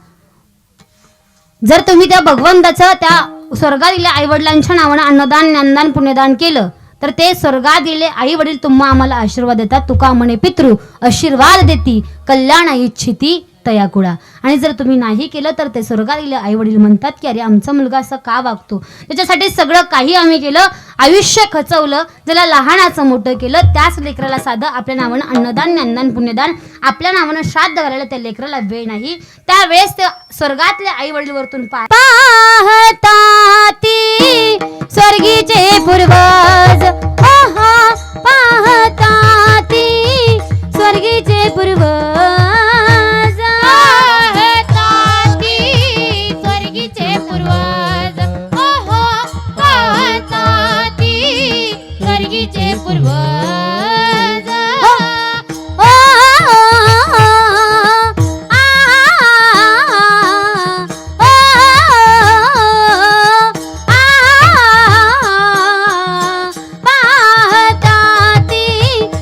Speaker 3: जर तुम्ही त्या भगवंताचं त्या स्वर्गात गेलेल्या आई वडिलांच्या नावानं अन्नदान ज्ञानदान पुण्यदान केलं तर ते स्वर्गात गेले आई वडील तुम्हा आम्हाला आशीर्वाद देतात. तुका म्हणे पितृ आशीर्वाद देती कल्याण इच्छिती तयाकुळा. आणि जर तुम्ही नाही केलं तर ते स्वर्गात गेले आई वडील म्हणतात की अरे आमचा मुलगा असं का वागतो, त्याच्यासाठी सगळं काही आम्ही केलं, आयुष्य खचवलं, ज्याला लहानाचं मोठं केलं, त्याच लेकराला साधं आपल्या नावानं अन्नदान ज्ञानदान पुण्यदान आपल्या नावानं श्राद्ध घालायला त्या लेकराला वेळ नाही. त्यावेळेस ते स्वर्गातल्या आई वडील वरतून पाहता ती स्वर्गीचे पूर्वज पाहता ती स्वर्गीचे पूर्वज
Speaker 2: स्वर्गीचे पूर्वज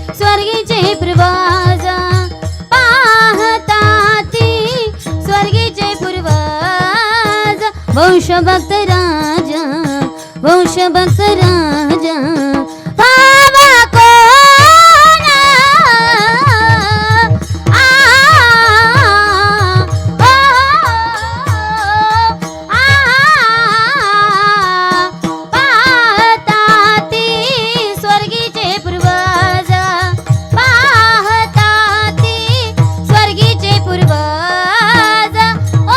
Speaker 2: स्वर्गीचे पूर्वज
Speaker 3: वंशभक्त राजा वंशभक्त राजा बाबा कोण पाहता ती स्वर्गीचे पूर्वज पाहता ती स्वर्गीचे पूर्वज ओ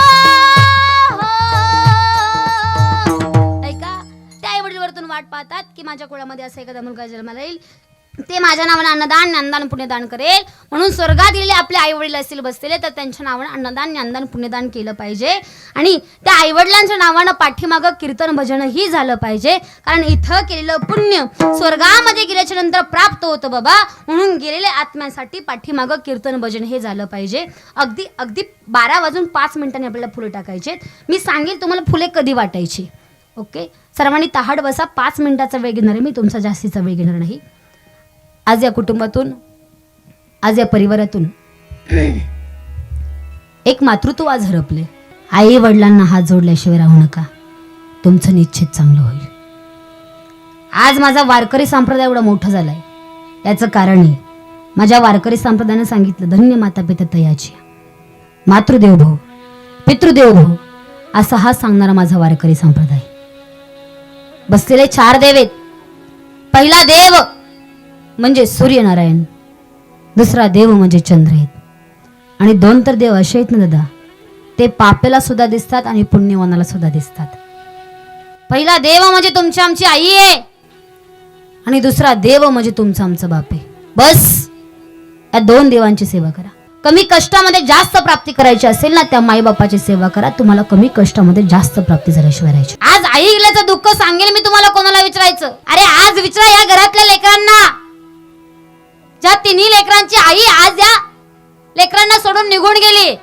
Speaker 3: माझ्या कुळामध्ये असा एखादा मुलगा जन्माला येईल, ते माझ्या नावानं अन्नदान ज्ञानदान पुण्यदान करेल. म्हणून स्वर्गात गेलेले आपले आई वडील असतील बसलेले, तर त्यांच्या नावानं अन्नदान ज्ञानदान पुण्यदान केलं पाहिजे. आणि त्या आई वडिलांच्या नावानं पाठीमागं कीर्तन भजनही झालं पाहिजे. कारण इथं केलेलं पुण्य स्वर्गामध्ये गेल्याच्या नंतर प्राप्त होतं बाबा. म्हणून गेलेल्या आत्म्यांसाठी पाठीमागं कीर्तन भजन हे झालं पाहिजे. अगदी अगदी 12:05 आपल्याला फुले टाकायचे. मी सांगेल तुम्हाला फुले कधी वाटायची. ओके, सर्वांनी ताहाड बसा. 5 मिनिटाचा वेळ घेणार आहे मी, तुमचा जास्तीचा वेळ घेणार नाही. आज या कुटुंबातून, आज या परिवारातून एक मातृत्व आज हरपले. आई वडिलांना हात जोडल्याशिवाय राहू नका, तुमचं निश्चित चांगलं होईल. आज माझा वारकरी संप्रदाय एवढा मोठा झालाय, याचं कारण आहे माझ्या वारकरी संप्रदायाने सांगितलं, धन्य माता पिता तयाची, मातृदेव भव पितृदेव भव, असा हा सांगणारा माझा वारकरी संप्रदाय. बसलेले 4 देव आहेत. पहिला देव म्हणजे सूर्यनारायण, दुसरा देव म्हणजे चंद्र आहेत, आणि 2 तर देव असे आहेत ना दादा, ते पापेला सुद्धा दिसतात आणि पुण्यवानाला सुद्धा दिसतात. पहिला देव म्हणजे तुमची आमची आई आहे, आणि दुसरा देव म्हणजे तुमचा आमचा बाप आहे. बस या 2 देवांची सेवा करा. कमी कष्टामध्ये जास्त प्राप्ती करायची असेल ना, त्या माईबापाची सेवा करा. तुम्हाला कमी कष्टामध्ये जास्त प्राप्ती झाल्याशिवाय राहायची. आज आई गेल्याचं दुःख सांगेल मी तुम्हाला, कोणाला विचारायचं? अरे आज विचारा या घरातल्या लेकरांना, ज्या 3 लेकरांची आई आज या लेकरांना सोडून निघून गेली.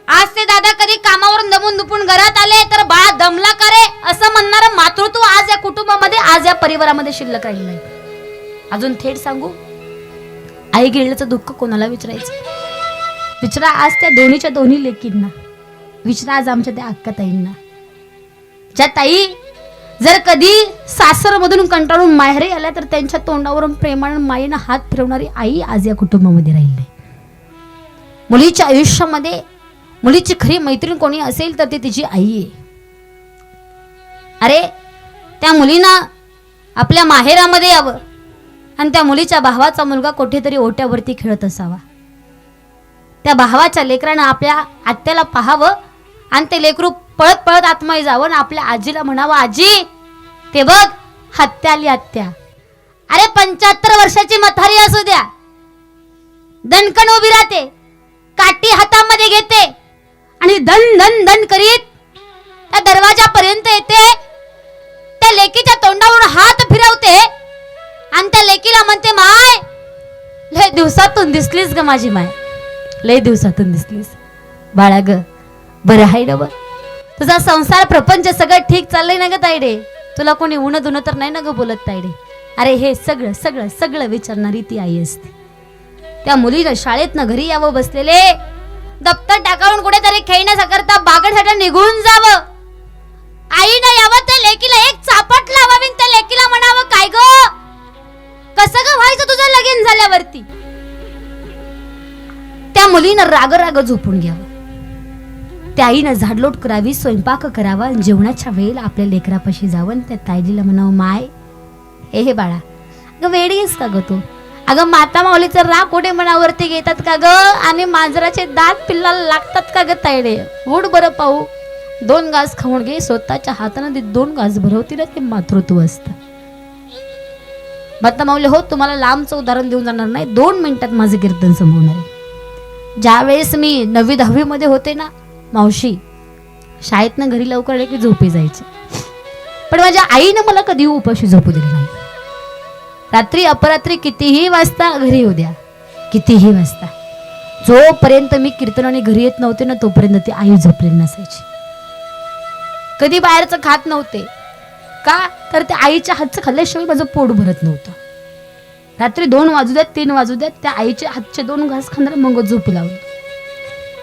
Speaker 3: आज ते दादा कधी कामावरून दमून दुपून घरात आले तर बाळा दमला का रे असं म्हणणारं मातृत्व आज या कुटुंबामध्ये, आज या परिवारामध्ये शिल्लक राहिलं नाही. अजून थेट सांगू, आई गेल्याचं दुःख कोणाला विचारायचं? विचारा आज त्या दोन्ही लेकींना, विचारा आज आमच्या त्या अक्काताईंना, ज्या ताई जर कधी सासरमधून कंटाळून माहेरी आल्या तर त्यांच्या तोंडावरून प्रेमानं माईनं हात फिरवणारी आई आज या कुटुंबामध्ये राहिली. मुलीच्या आयुष्यामध्ये मुलीची खरी मैत्रीण कोणी असेल तर ती तिची आई आहे. अरे त्या मुलीनं आपल्या माहेरामध्ये यावं आणि त्या मुलीच्या भावाचा मुलगा कुठेतरी ओट्यावरती खेळत असावा. त्या भावाच्या लेकरानं आपल्या आत्याला पाहावं आणि ते लेकरू पळत पळत आतमध्ये जावं आणि आपल्या आजीला म्हणावं, आजी ते बघ हत्या आली आत्या. अरे 75 वर्षाची म्हातारी असू द्या, दणकन उभी राहते, काठी हातामध्ये घेते आणि दन दन दन करीत त्या दरवाजापर्यंत येते. त्या लेकीच्या तोंडावरून हात फिरवते आणि त्या लेकीला म्हणते, माय लय दिवसातून दिसलीस ग माझी माय, लय दिवसातून दिसलीस. बाळा ग बरं आहे ना, बघ तुझा संसार प्रपंच सगळं ठीक चाललंय ना ग तायडे, तुला कोणी उन्ह दुन तर नाही ना ग बोलत तायडे. अरे हे सगळं सगळं सगळं विचारणारी ती आई असते. त्या मुलीनं शाळेतनं घरी यावं बसलेले, दप्तर टाकावून कुठेतरी खेळण्यासाकरता बागडसाठी निघून जावं. आईनं यावं त्या लेकीला एक चापट लावावी, त्या लेकीला म्हणावं, काय ग कसं ग व्हायचं तुझं लगीन झाल्यावरती. त्या मुलीनं राग राग झोपून घ्यावं. त्या आईनं झाडलोट करावी, स्वयंपाक करावा, जेवणाच्या वेळेला आपल्या लेकरापाशी जावं. त्या ताईला म्हणावं, माय हे बाळा अगं वेडी आहेस का ग तू? अगं माता माऊलीचं राग कोठे मनावरती घेतात का ग? आणि मांजराचे दात पिल्लाला लागतात का ग ताईडे? उड बरं पाहू, 2 घास खाऊन घे, स्वतःच्या हाताने ते 2 घास भरवती ना, ते मातृत्व असतं. माता माऊली हो तुम्हाला लांबचं उदाहरण देऊन जाणार नाही, 2 मिनिटात माझं कीर्तन संपवणार आहे. ज्या वेळेस मी 9वी-10वी मध्ये होते ना मावशी, शाळेतनं घरी लवकर आले की झोपी जायचे, पण माझ्या आईनं मला कधी उपाशी झोपू दिली नाही. रात्री अपरात्री कितीही वाजता घरी येऊ द्या, कितीही वाजता, जोपर्यंत मी कीर्तनाने घरी येत नव्हते ना तोपर्यंत ती आई झोपलेली नसायची. कधी बाहेरचं खात नव्हते का, तर त्या आईच्या हातचं खाल्ल्याशिवाय माझं पोट भरत नव्हतं. रात्री 2 वाजू द्यात 3 वाजू द्यात त्या आईच्या हातचे 2 घास खाणार, मग झोपी लावून.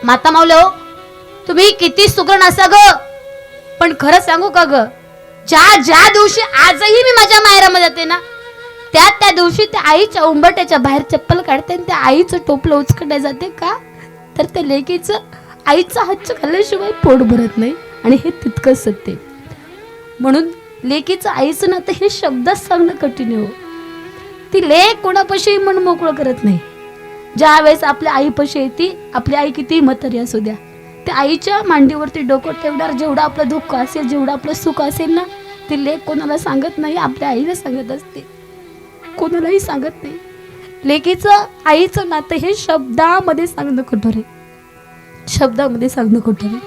Speaker 3: माता माऊली हो तुम्ही किती सुगरण असा ग, पण खरं सांगू का ग, ज्या दिवशी आजही मी माझ्या माहेरामध्ये जाते ना, त्या दिवशी त्या आईच्या उंबरट्याच्या बाहेर चप्पल काढते आणि त्या आईचं टोपलं उचकटाय जाते. का तर त्या लेकीचं आईचं हातचं खाल्ल्याशिवाय पोट भरत नाही, आणि हे तितकंच सत्य. म्हणून लेकीचं आईचं नातं हे शब्दात सांगणं कठीण हो. ती लेक कोणापाशी मन मोकळं करत नाही. ज्या वेळेस आपल्या आईपाशी येते, आपली आई किती म्हातारी असू द्या, त्या आईच्या मांडीवरती डोकं ठेवणार, जेवढं आपलं दुःख असेल, जेवढं आपलं सुख असेल ना, ती लेक कोणाला सांगत नाही, आपल्या आईला सांगत असते, कोणालाही सांगत नाही. लेकीचं आईचं नातं हे शब्दामध्ये सांगणं कठोर आहे, शब्दामध्ये सांगणं कठोर आहे.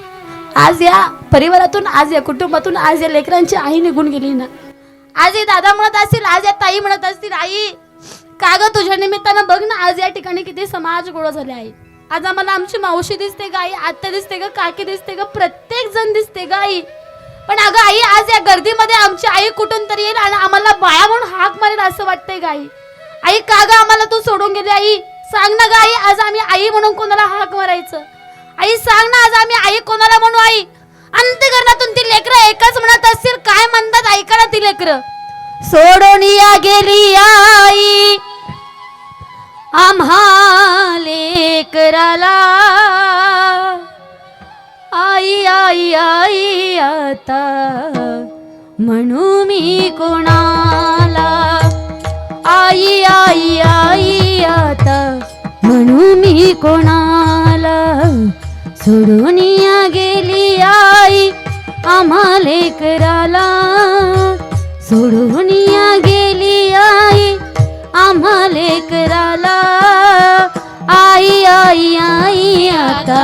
Speaker 3: आज या परिवारातून, आज या कुटुंबातून, आज या लेकरांची आई निघून गेली ना, आज हे दादा म्हणत असतील, आज या ताई म्हणत असतील, आई का ग तुझ्या निमित्तानं बघ ना, आज या ठिकाणी किती समाज गोळा झाले आहे. आज आम्हाला आमची मावशी दिसते ग आई, आत्या दिसते ग, काकी दिसते ग, प्रत्येक जण दिसते ग आई. पण अगं आई, आज या गर्दीमध्ये आमची आई कुठून तरी येईल आणि आम्हाला बाळा म्हणून हाक मारेल असं वाटतंय ग आई. आई का ग आम्हाला तू सोडून गेली आई, सांग ना ग आई, आज आम्ही आई म्हणून कोणाला हाक मारायचं. आई सांग ना, आज आम्ही आई कोणाला म्हणू. आई अंतःकरणातून ती लेकरं एकच म्हणत असतील, काय म्हणतात ऐका ना ती लेकरं. सोडून या गेली आई आम्हा लेकराला, आई आई आई आता म्हणू मी कोणाला, आई आई आई आता म्हणू मी कोणाला. सोडून या गेली आई आम्हा लेकराला, सोडून या गेली आई आम्हा लेकराला, आई आई आई आता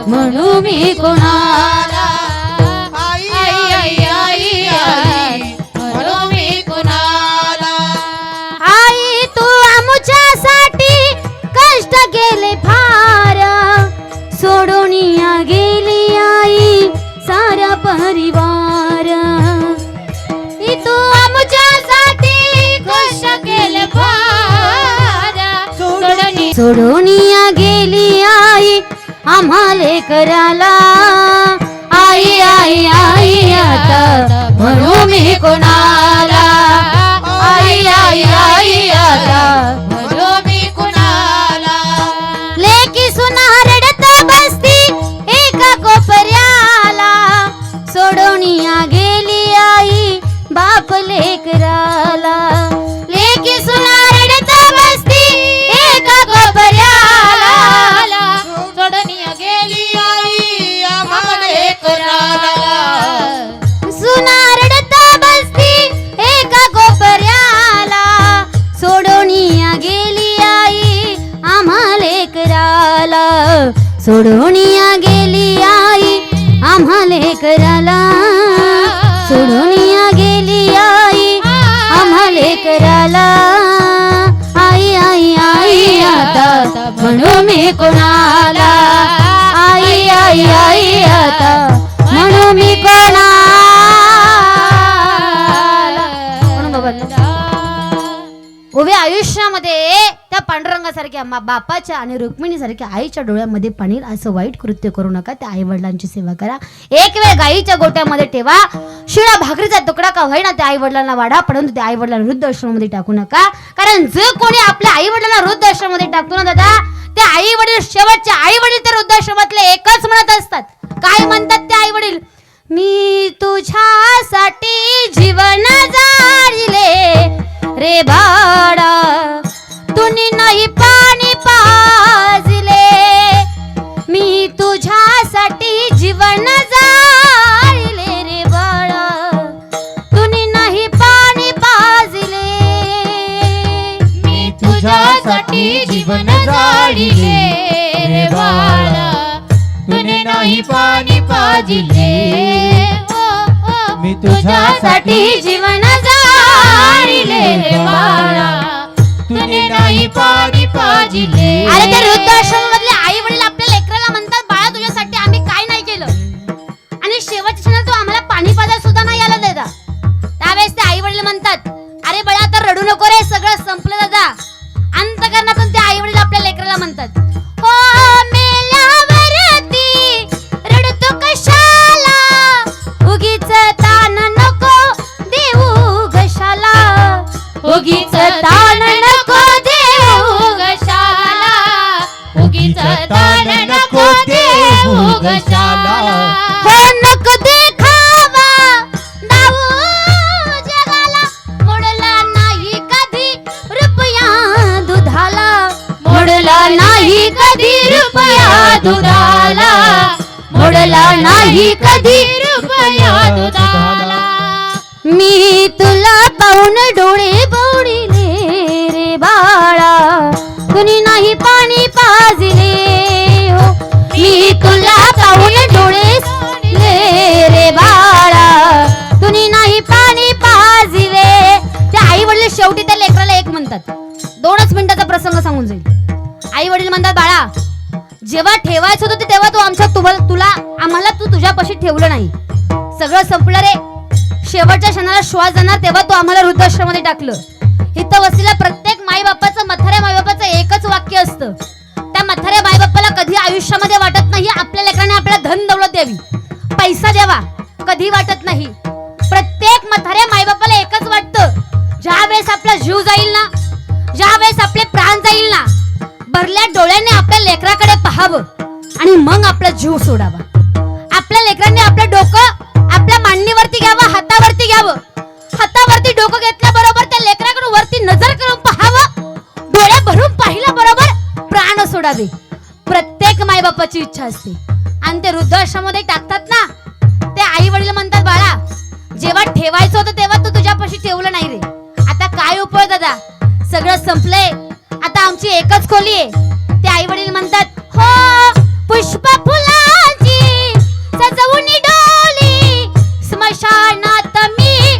Speaker 3: म्हणू मी कोणाला,
Speaker 2: आई आई आई आई म्हणू मी कुणाला.
Speaker 3: आई तू आमच्यासाठी कष्ट केले फार, सोडून या गेली आई सारा परिवार. तू आमच्यासाठी
Speaker 2: कष्ट केले फार,
Speaker 3: सोडून या गेली आई आम्हा लेकराला, आई आई आई आता म्हणू मी कोणाला, आई आई आई आता
Speaker 2: म्हणू मी कुणाला.
Speaker 3: लेकी सुना रडत बसती एका कोपऱ्याला, सोडून या गेली आई बाप लेकराला. लेकी सुना रडत बसती एका कोपऱ्याला,
Speaker 2: सोडून गेली आई आम्हा लेकराला.
Speaker 3: सुना रडत बसती एका कोपऱ्याला, सोडून या गेली आई आम्हा लेकराला, सोडून या गेली आई आम्हा लेकराला, सोडून या गेली आई आम्हा लेकराला, आई आई आई आता म्हणू मी कोणाला, आई आई आई आता म्हणू मी कोणाला. म्हणून बाबा उभ्या आयुष्यामध्ये त्या पांडुरंगासारख्या बापाच्या आणि रुक्मिणीसारख्या आईच्या डोळ्यामध्ये पाणी असं वाईट कृत्य करू नका. त्या आई वडिलांची सेवा करा. एक वेळ गाईच्या गोट्यामध्ये ठेवा, शिळा भाकरीचा तुकडा का होईना त्या आई वडिलांना वाढा, परंतु त्या आई वडिलांना वृद्धाश्रमामध्ये टाकू नका. कारण जे कोणी आपल्या आई वडिलांना वृद्धाश्रमामध्ये टाकतो ना दादा, त्या आई वडील शेवटचे आई वडील त्या वृद्धाश्रमातले एकच म्हणत असतात. काय म्हणतात ते आई वडील, मी तुझ्यासाठी जीवन जाळले रे बाळा, तुनी नाही पाणी पाजले, मी तुझ्यासाठी जीवन जाळले रे बाळा, तुनी नाही पाणी पाजले,
Speaker 2: मी तुझ्यासाठी जीवन जाळले रे बाळा, तुने नाही पाणी पाजिले.
Speaker 4: मी
Speaker 3: तुझ्यासाठी जीवन जाळले रे बाळा,
Speaker 2: तुने नाही पाणी पाजिले.
Speaker 3: अरे त्या वृद्धाश्रमामधले आई वडील आपल्या लेकराला म्हणतात, बाळा तुझ्यासाठी आम्ही काय नाही केलं, आणि शेवटच्या क्षणात तू आम्हाला पाणी पाजायला सुद्धा नाही आला दादा. त्यावेळेस ते आई वडील म्हणतात, अरे बाळा आता रडू नको रे, सगळं संपलं दादा. अंतःकरणातून ते आई वडील आपल्या लेकराला म्हणतात, हो मेल्यावरती रडतो कशाला, उगीच ताण नको देऊ घशाला, उगीच ताण नको देऊ
Speaker 2: गशाला, उगीच ताण नको देऊ गशाला.
Speaker 3: हो नको देखावा दाऊ जगाला, मोडला नाही कधी रुपया दुधाला, मोडला नाही कधी रुपया दुधाला, मोडला नाही कधी
Speaker 2: रुपया दुधाला.
Speaker 3: मी तुला पाहून डोळे बौडिले रे बाळा, कुणी नाही पाणी पाजले हो. मी तुला पाहून डोळे रे बाळा, कुणी नाही पाणी पाजले. त्या आई वडील शेवटी त्या लेकराला एक म्हणतात. 2च मिनिटाचा प्रसंग सांगून जाईल. आई वडील म्हणतात, बाळा जेव्हा ठेवायचं होतं तेव्हा तू आम्हाला तू तुझ्यापाशी ठेवलं नाही. सगळं संपलं रे. शेवटच्या क्षणाला श्वास जाणार तेव्हा तू आम्हाला वृद्धाश्रमामध्ये टाकलं. इथं वस्तीला प्रत्येक माईबापाचं, म्हाताऱ्या माईबापाचं एकच वाक्य असतं. त्या म्हाताऱ्या माईबापाला कधी आयुष्यामध्ये वाटत नाही आपल्या लेकरांनी आपल्याला धन दौलत द्यावी, पैसा द्यावा, कधी वाटत नाही. प्रत्येक म्हाताऱ्या माईबापाला एकच वाटतं, ज्या वेळेस आपला जीव जाईल ना, ज्या वेळेस आपले प्राण जाईल ना, भरल्या डोळ्याने आपल्या लेकराकडे पाहावं आणि मग आपला जीव सोडावा. आपल्या लेकरांनी आपलं डोकं आपल्या मांडीवरती घ्यावं, हातावरती घ्यावं. हातावरती डोकं घेतल्याबरोबर त्या लेकराकडे वरती नजर करून पाहावं, डोळे भरून पाहिल्या बरोबर प्राण सोडावे. प्रत्येक मायबापाची इच्छा असते. आणि ते वृद्धाश्रमामध्ये टाकतात ना, ते आई वडील म्हणतात, बाळा जेव्हा ठेवायचं होतं तेव्हा तू तुझ्यापाशी ठेवलं नाही रे. आता काय उपयोग दादा, सगळं संपलंय, आता आमची एकच खोली आहे. ते आई वडील म्हणतात, हो पुष्प फुलांची सजवून डोली, स्मशानात मी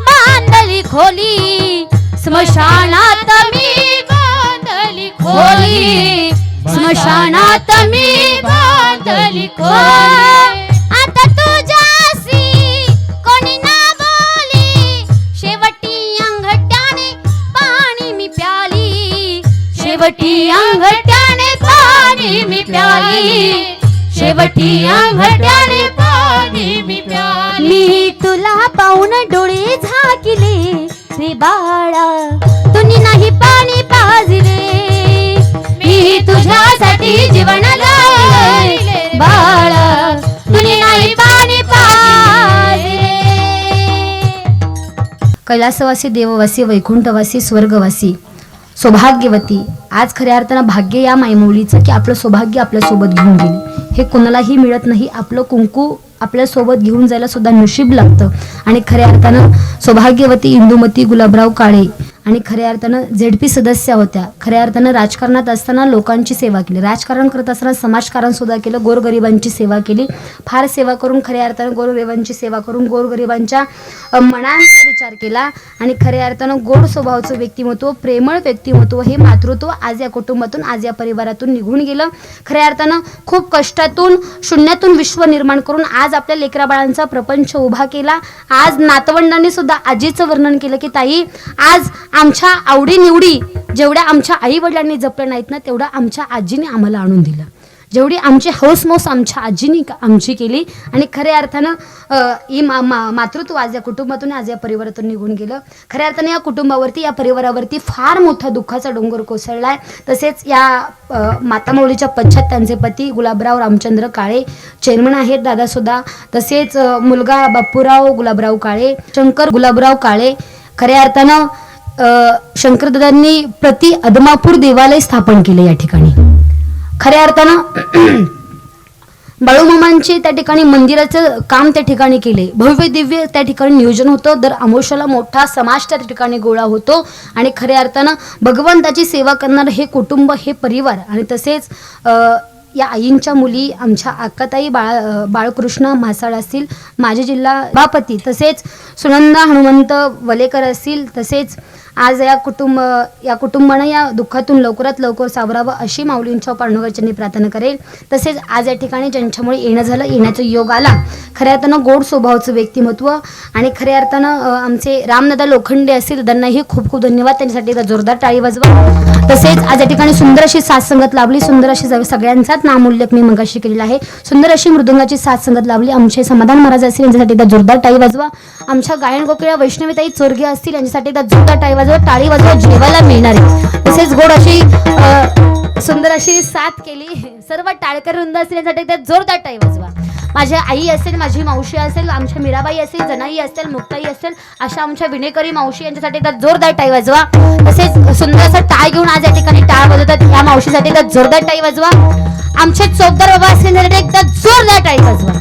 Speaker 3: बांधली खोली, स्मशानात मी बांधली खोली, स्मशानात मी बांधली खोली. आता तुझ्याशी कोणी ना बोली, शेवटी अंगठ्याने पाणी मी प्याली, शेवटी अंगठ्याने पाणी मी प्याली, शेवटी अंगठ्याने पाणी मी प्याली. मी तुला पाहून डोळे झाकिले रे बाळा, तुनी नाही पाणी पाजले, मी तुझ्यासाठी जीवन लावले बाळा, तुनी नाही पाणी पाजले. कैलासवासी, देववासी, वैकुंठवासी, स्वर्गवासी, सौभाग्यवती, आज खऱ्या अर्थानं भाग्य या मायमौलीचं की आपलं सौभाग्य आपल्यासोबत घेऊन गेली. हे कोणालाही मिळत नाही. आपलं कुंकू आपल्यासोबत घेऊन जायला सुद्धा नशीब लागतं. आणि खऱ्या अर्थानं सौभाग्यवती इंदुमती गुलाबराव काळे आणि खऱ्या अर्थानं ZP सदस्य होत्या. खऱ्या अर्थानं राजकारणात असताना लोकांची सेवा केली, राजकारण करत असताना समाजकारण सुद्धा केलं, गोरगरिबांची सेवा केली. फार सेवा करून खऱ्या अर्थानं गोरगरिबांची सेवा करून गोरगरिबांच्या मनांचा विचार केला. आणि खऱ्या अर्थानं गोड स्वभावाचं व्यक्तिमत्व, प्रेमळ व्यक्तिमत्व, हे मातृत्व आज या कुटुंबातून, आज या परिवारातून निघून गेलं. खऱ्या अर्थानं खूप कष्टातून, शून्यातून विश्व निर्माण करून आज आपल्या लेकराबाळांचा प्रपंच उभा केला. आज नातवंडांनी सुद्धा आजीचं वर्णन केलं की ताई, आज आमच्या आवडीनिवडी जेवढ्या आमच्या आई वडिलांनी जपल्या नाहीत ना, तेवढं आमच्या आजीने आम्हाला आणून दिलं. जेवढी आमची हौसमौस आमच्या आजीनी आमची केली. आणि खऱ्या अर्थानं ही मातृत्व आज या कुटुंबातून, आज या परिवारातून निघून गेलं. खऱ्या अर्थानं या कुटुंबावरती, या परिवारावरती फार मोठा दुःखाचा डोंगर कोसळलाय. तसेच या मातामौलीच्या पश्चात त्यांचे पती गुलाबराव रामचंद्र काळे चेअरमन आहेत दादासुद्धा. तसेच मुलगा बापूराव गुलाबराव काळे, शंकर गुलाबराव काळे. खऱ्या अर्थानं शंकरदादांनी प्रति अदमापूर देवालय स्थापन केले या ठिकाणी. खऱ्या अर्थानं बाळूमामांचे त्या ठिकाणी मंदिराचं काम त्या ठिकाणी केले. भव्य दिव्य त्या ठिकाणी नियोजन होतं. दर अमावस्येला मोठा समाज त्या ठिकाणी गोळा होतो. आणि खऱ्या अर्थानं भगवंताची सेवा करणारं हे कुटुंब, हे परिवार. आणि तसेच या आईंच्या मुली आमच्या अक्काताई बाळकृष्ण म्हासाळ असतील, माजी जिल्हा सभापती, तसेच सुनंदा हनुमंत वलेकर असतील. तसेच आज या कुटुंबानं या दुःखातून लवकरात लवकर सावरावं अशी माऊलींच्या पांडुरंगाची प्रार्थना करेल. तसेच आज या ठिकाणी ज्यांच्यामुळे येण्याचा योग आला, खऱ्या अर्थानं गोड स्वभावाचं व्यक्तिमत्व आणि खऱ्या अर्थानं आमचे रामदादा लोखंडे असतील, त्यांनाही खूप खूप धन्यवाद. त्यांच्यासाठी एकदा जोरदार टाळी वाजवा. तसेच आज या ठिकाणी सुंदर अशी साथ संगत लाभली, सुंदर अशी सगळ्यांचाच नामोल्लेख मी मगाशी केलेला आहे. सुंदर अशी मृदुंगाची साथ संगत लाभली. आमचे समाधान महाराज असतील, यांच्यासाठी एकदा जोरदार टाळी वाजवा. आमच्या गायन गोकुळा वैष्णवीताई चोरगे असतील, यांच्यासाठी एकदा जोरदार टाळी वाजवा. टाळी वाजवा जेवायला मिळणार आहे. तसेच गोड अशी सुंदर अशी साथ केली सर्व टाळकर वृंद असतील, यांच्यासाठी एकदा जोरदार टाळी वाजवा. माझ्या आई असेल, माझी मावशी असेल, आमच्या मीराबाई असेल, जनाई असेल, मुक्ताई असेल, अशा आमच्या विनेकरी मावशी यांच्यासाठी एकदा जोरदार टाळी वाजवा. तसेच सुंदर असं टाळ घेऊन आज या ठिकाणी टाळ वाजवतात या मावशीसाठी एकदा जोरदार टाळी वाजवा. आमचे चौकदार बाबा असतील, एकदा जोरदार टाळी वाजवा.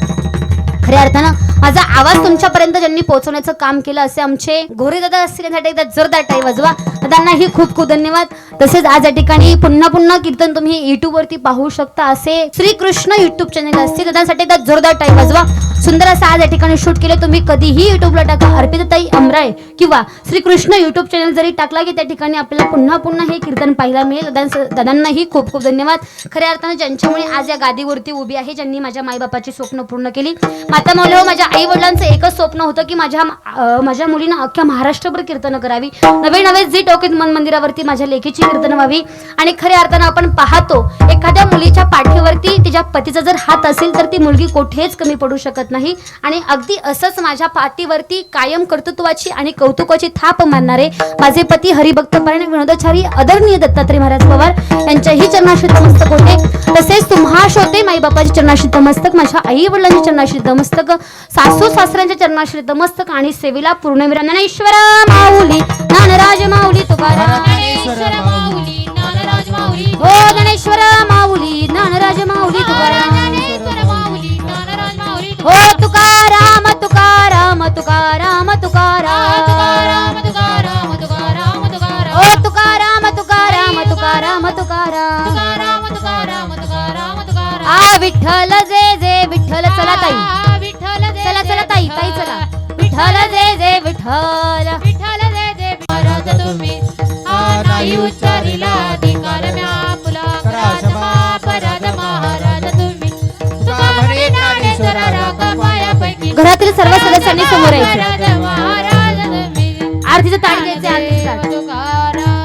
Speaker 3: खऱ्या अर्थानं माझा आवाज तुमच्यापर्यंत ज्यांनी पोहोचवण्याचं काम केलं असे आमचे गोरे दादा असतील, यांच्यासाठी एकदा जोरदार टाळी वाजवा. दादांनाही खूप खूप धन्यवाद. तसेच आज या ठिकाणी पुन्हा कीर्तन तुम्ही YouTube वरती पाहू शकता असे श्रीकृष्ण YouTube चॅनल असतील, दादांसाठी एकदा जोरदार टाळी वाजवा. सुंदर असं आज या ठिकाणी शूट केले. तुम्ही कधीही YouTubeला टाका अर्पिताताई अमराळे किंवा श्रीकृष्ण YouTube चॅनल जरी टाकला की त्या ठिकाणी आपल्याला पुन्हा हे कीर्तन पाहायला मिळेल. दादांनाही खूप खूप धन्यवाद. खऱ्या अर्थाने ज्यांच्यामुळे आज या गादीवरती उभी आहे, ज्यांनी माझ्या माईबापाची स्वप्न पूर्ण केली. माता मौल्य, माझ्या आई वडिलांचं एकच स्वप्न होतं की माझ्या मुलीनं अख्ख्या महाराष्ट्रभर कीर्तन करावी. नवे झी टोकीत मन मंदिरावरती माझ्या लेखीची कीर्तन व्हावी. आणि खऱ्या अर्थानं आपण पाहतो एखाद्या मुलीच्या पाठीवरती तिच्या पतीचा जर हात असेल तर ती मुलगी कुठेच कमी पडू शकत नाही. आणि अगदी असंच माझ्या पाठीवरती कायम कर्तृत्वाची आणि कौतुकाची थाप मारणारे माझे पती हरिभक्त परायण विनोदाचारी आदरणीय दत्तात्रय महाराज पवार यांच्याही चरणाशी नतमस्तक होते. तसेच तुम्हा होते माईबापाच्या चरणाशी नतमस्तक, माझ्या आई वडिलांच्या चरणाशी नतमस्तक, सासू सासऱ्यांच्या चरणाशी नतमस्तक आणि सेवेला पूर्णविराम. ज्ञानेश्वर माऊली ज्ञानराज माऊली तुकाराम,
Speaker 2: ज्ञानेश्वर माऊली ज्ञानराज माऊली,
Speaker 3: हो ज्ञानेश्वर माऊली ज्ञानराज माऊली तुकाराम,
Speaker 2: ज्ञानेश्वर माऊली ज्ञानराज माऊली,
Speaker 3: हो तुकाराम तुकाराम तुकाराम तुकाराम
Speaker 2: तुकाराम तुकाराम तुकाराम तुकाराम,
Speaker 3: हो तुकाराम तुकाराम तुकाराम तुकाराम
Speaker 2: तुकाराम तुकाराम तुकाराम तुकाराम.
Speaker 3: आ विठ्ठल जे विठ्ठल. चला ताई,
Speaker 2: आ, विठ्ठल जय
Speaker 3: चला
Speaker 2: जय
Speaker 3: ताई चला. विठ्ठल जे विठ्ठल.
Speaker 2: विठ्ठल जय जय महाराज तुम्ही हा नाही उच्चारिला अधिकार म्या आपला कराजमा पराज महाराज तुम्ही तुका म्हणे ज्ञानेश्वर राखा पायापैकी
Speaker 3: घरातील सर्व सदस्यांनी समोर यायचं.
Speaker 2: महाराज महाराज तुम्ही
Speaker 3: आरतीचं ताट घ्यायचं, आरतीचं ताट.
Speaker 2: तुकाराम.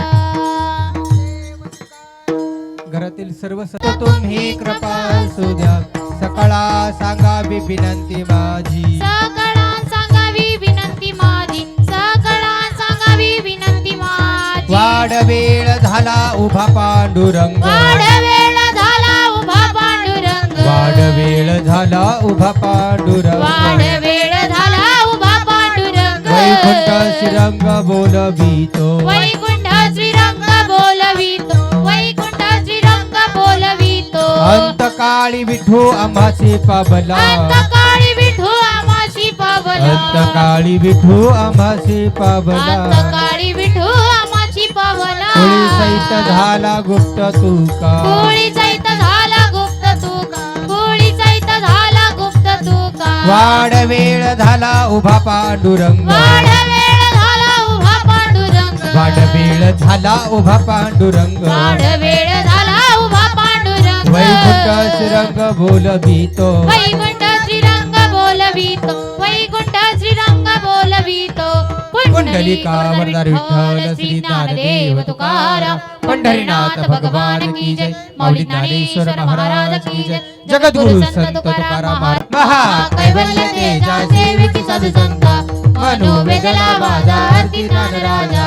Speaker 4: घरातील सर्व तुम्ही कृपा सुद्या सकळा सांगावी विनंती माझी.
Speaker 2: सकळा सांगावी विनंती माझी, सकळा सांगावी विनंती माझी.
Speaker 4: वाड वेळ झाला उभा पांडुरंग,
Speaker 2: वाड वेळ झाला उभा पांडुरंग,
Speaker 4: वाड वेळ झाला उभा पांडुरंग,
Speaker 2: वाड वेळ झाला उभा पांडुरंग.
Speaker 4: वैकुंठ श्रीरंग बोलवितो,
Speaker 2: वैकुंठ श्रीरंग बोलवितो, वैकुंठ श्रीरंग बोलवितो.
Speaker 4: अंतकाळी विठू आम्हाची पावला,
Speaker 2: अंतकाळी विठू आमाशी पावला,
Speaker 4: अंतकाळी विठू आम्हाची पावला,
Speaker 2: अंतकाळी विठू आमाशी पावला.
Speaker 4: होळी सहित झाला गुप्त तुका,
Speaker 2: होळी सहित झाला गुप्त तुका, होळी सहित झाला गुप्त तुका.
Speaker 4: वाड वेळ झाला उभा पांडुरंग,
Speaker 2: वाड वेळ झाला उभा पांडुरंग,
Speaker 4: वाड वेळ झाला उभा पांडुरंग,
Speaker 2: वाड वेळ झाला उभा पांडुरंग.
Speaker 4: वैकुंठ श्रीरंग बोलवितो,
Speaker 2: वैकुंठ श्रीरंग बोलवितो, वैकुंठ श्रीरंग बोलवितो.
Speaker 4: पुंडलिका वरदार विठ्ठल श्री ज्ञानदेव तुकाराम, पंढरीनाथ भगवान की जय, माऊली ज्ञानेश्वर महाराज की जय, जगद्गुरु संत तुकाराम
Speaker 2: कैवल्य तेजा सेविकी साधू संता, मनोवेदला वाजा आरती ज्ञानराजा.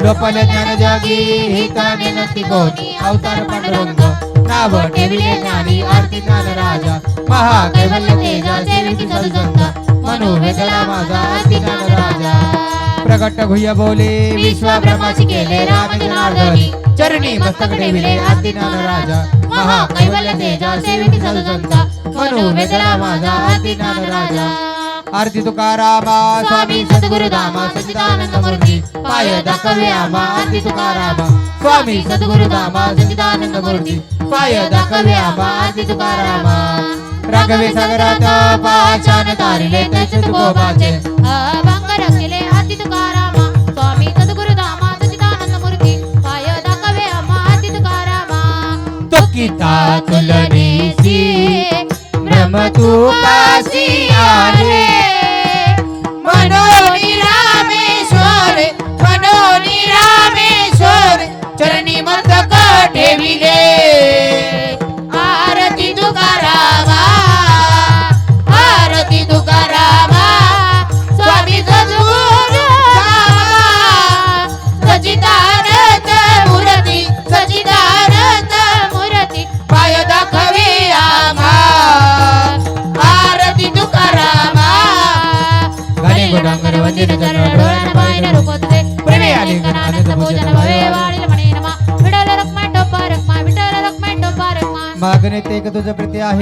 Speaker 4: लोपल ज्ञान जागी हिताने नसती कोणी, अवतार पांडुरंग नाव ठेविले ज्ञानी आरती ज्ञानराजा. महाकैवल्य तेजा सेविकी साधू संता, मनोवेदला माझा आरती ज्ञानराजा. प्रगट भुय बोले विश्व ब्रह्माची केले राम जनार्दनी, चरणी मस्तक ठेविले आरती ज्ञानराजा. महाकैवल्य तेजा सेविकी साधू संता, मनोवेदला माझा आरती ज्ञानराजा. आरती तुकारामा स्वामी सद्गुरुधामा सच्चिदानंद मूर्ती, पाय दाखवे आम्हा आरती तुकारामा. स्वामी सद्गुरुधामा सच्चिदानंद मूर्ती, पाय दाखवे आम्हा आरती तुकारामा. राघवे सागरात पाचान तारिले त्याचे तुकोबाचे,
Speaker 2: अभंग रचले आरती तुकारामा. स्वामी सद्गुरुधामा सच्चिदानंद मूर्ती, पाय दाखवे आम्हा आरती तुकारामा.
Speaker 4: तुकिता तुलनेसी ब्रह्म तू काशी आले,
Speaker 2: मनोनी रामेश्वर, मनोनी रामेश्वर, चरणी मस्तक ठेविले आरती तुकारामा, आरती तुकारामा. स्वामी सद्गुरुधामा सच्चिदानंद मूर्ती, सच्चिदानंद मूर्ती, पाय दाखवे आम्हा आरती तुकारामा.
Speaker 4: गाणे गुणांगर वंदित जन डोळ्यानं पाहिलं रूप तुझे, प्रेमे आलिंगन आनंद भोजन भवे वाढील म्हणे नमा. विठ्ठल रखमा टोपा रखमा, विठ्ठल रखमा टोपा रखमा. मागणे ते तुझं प्रीती आहे.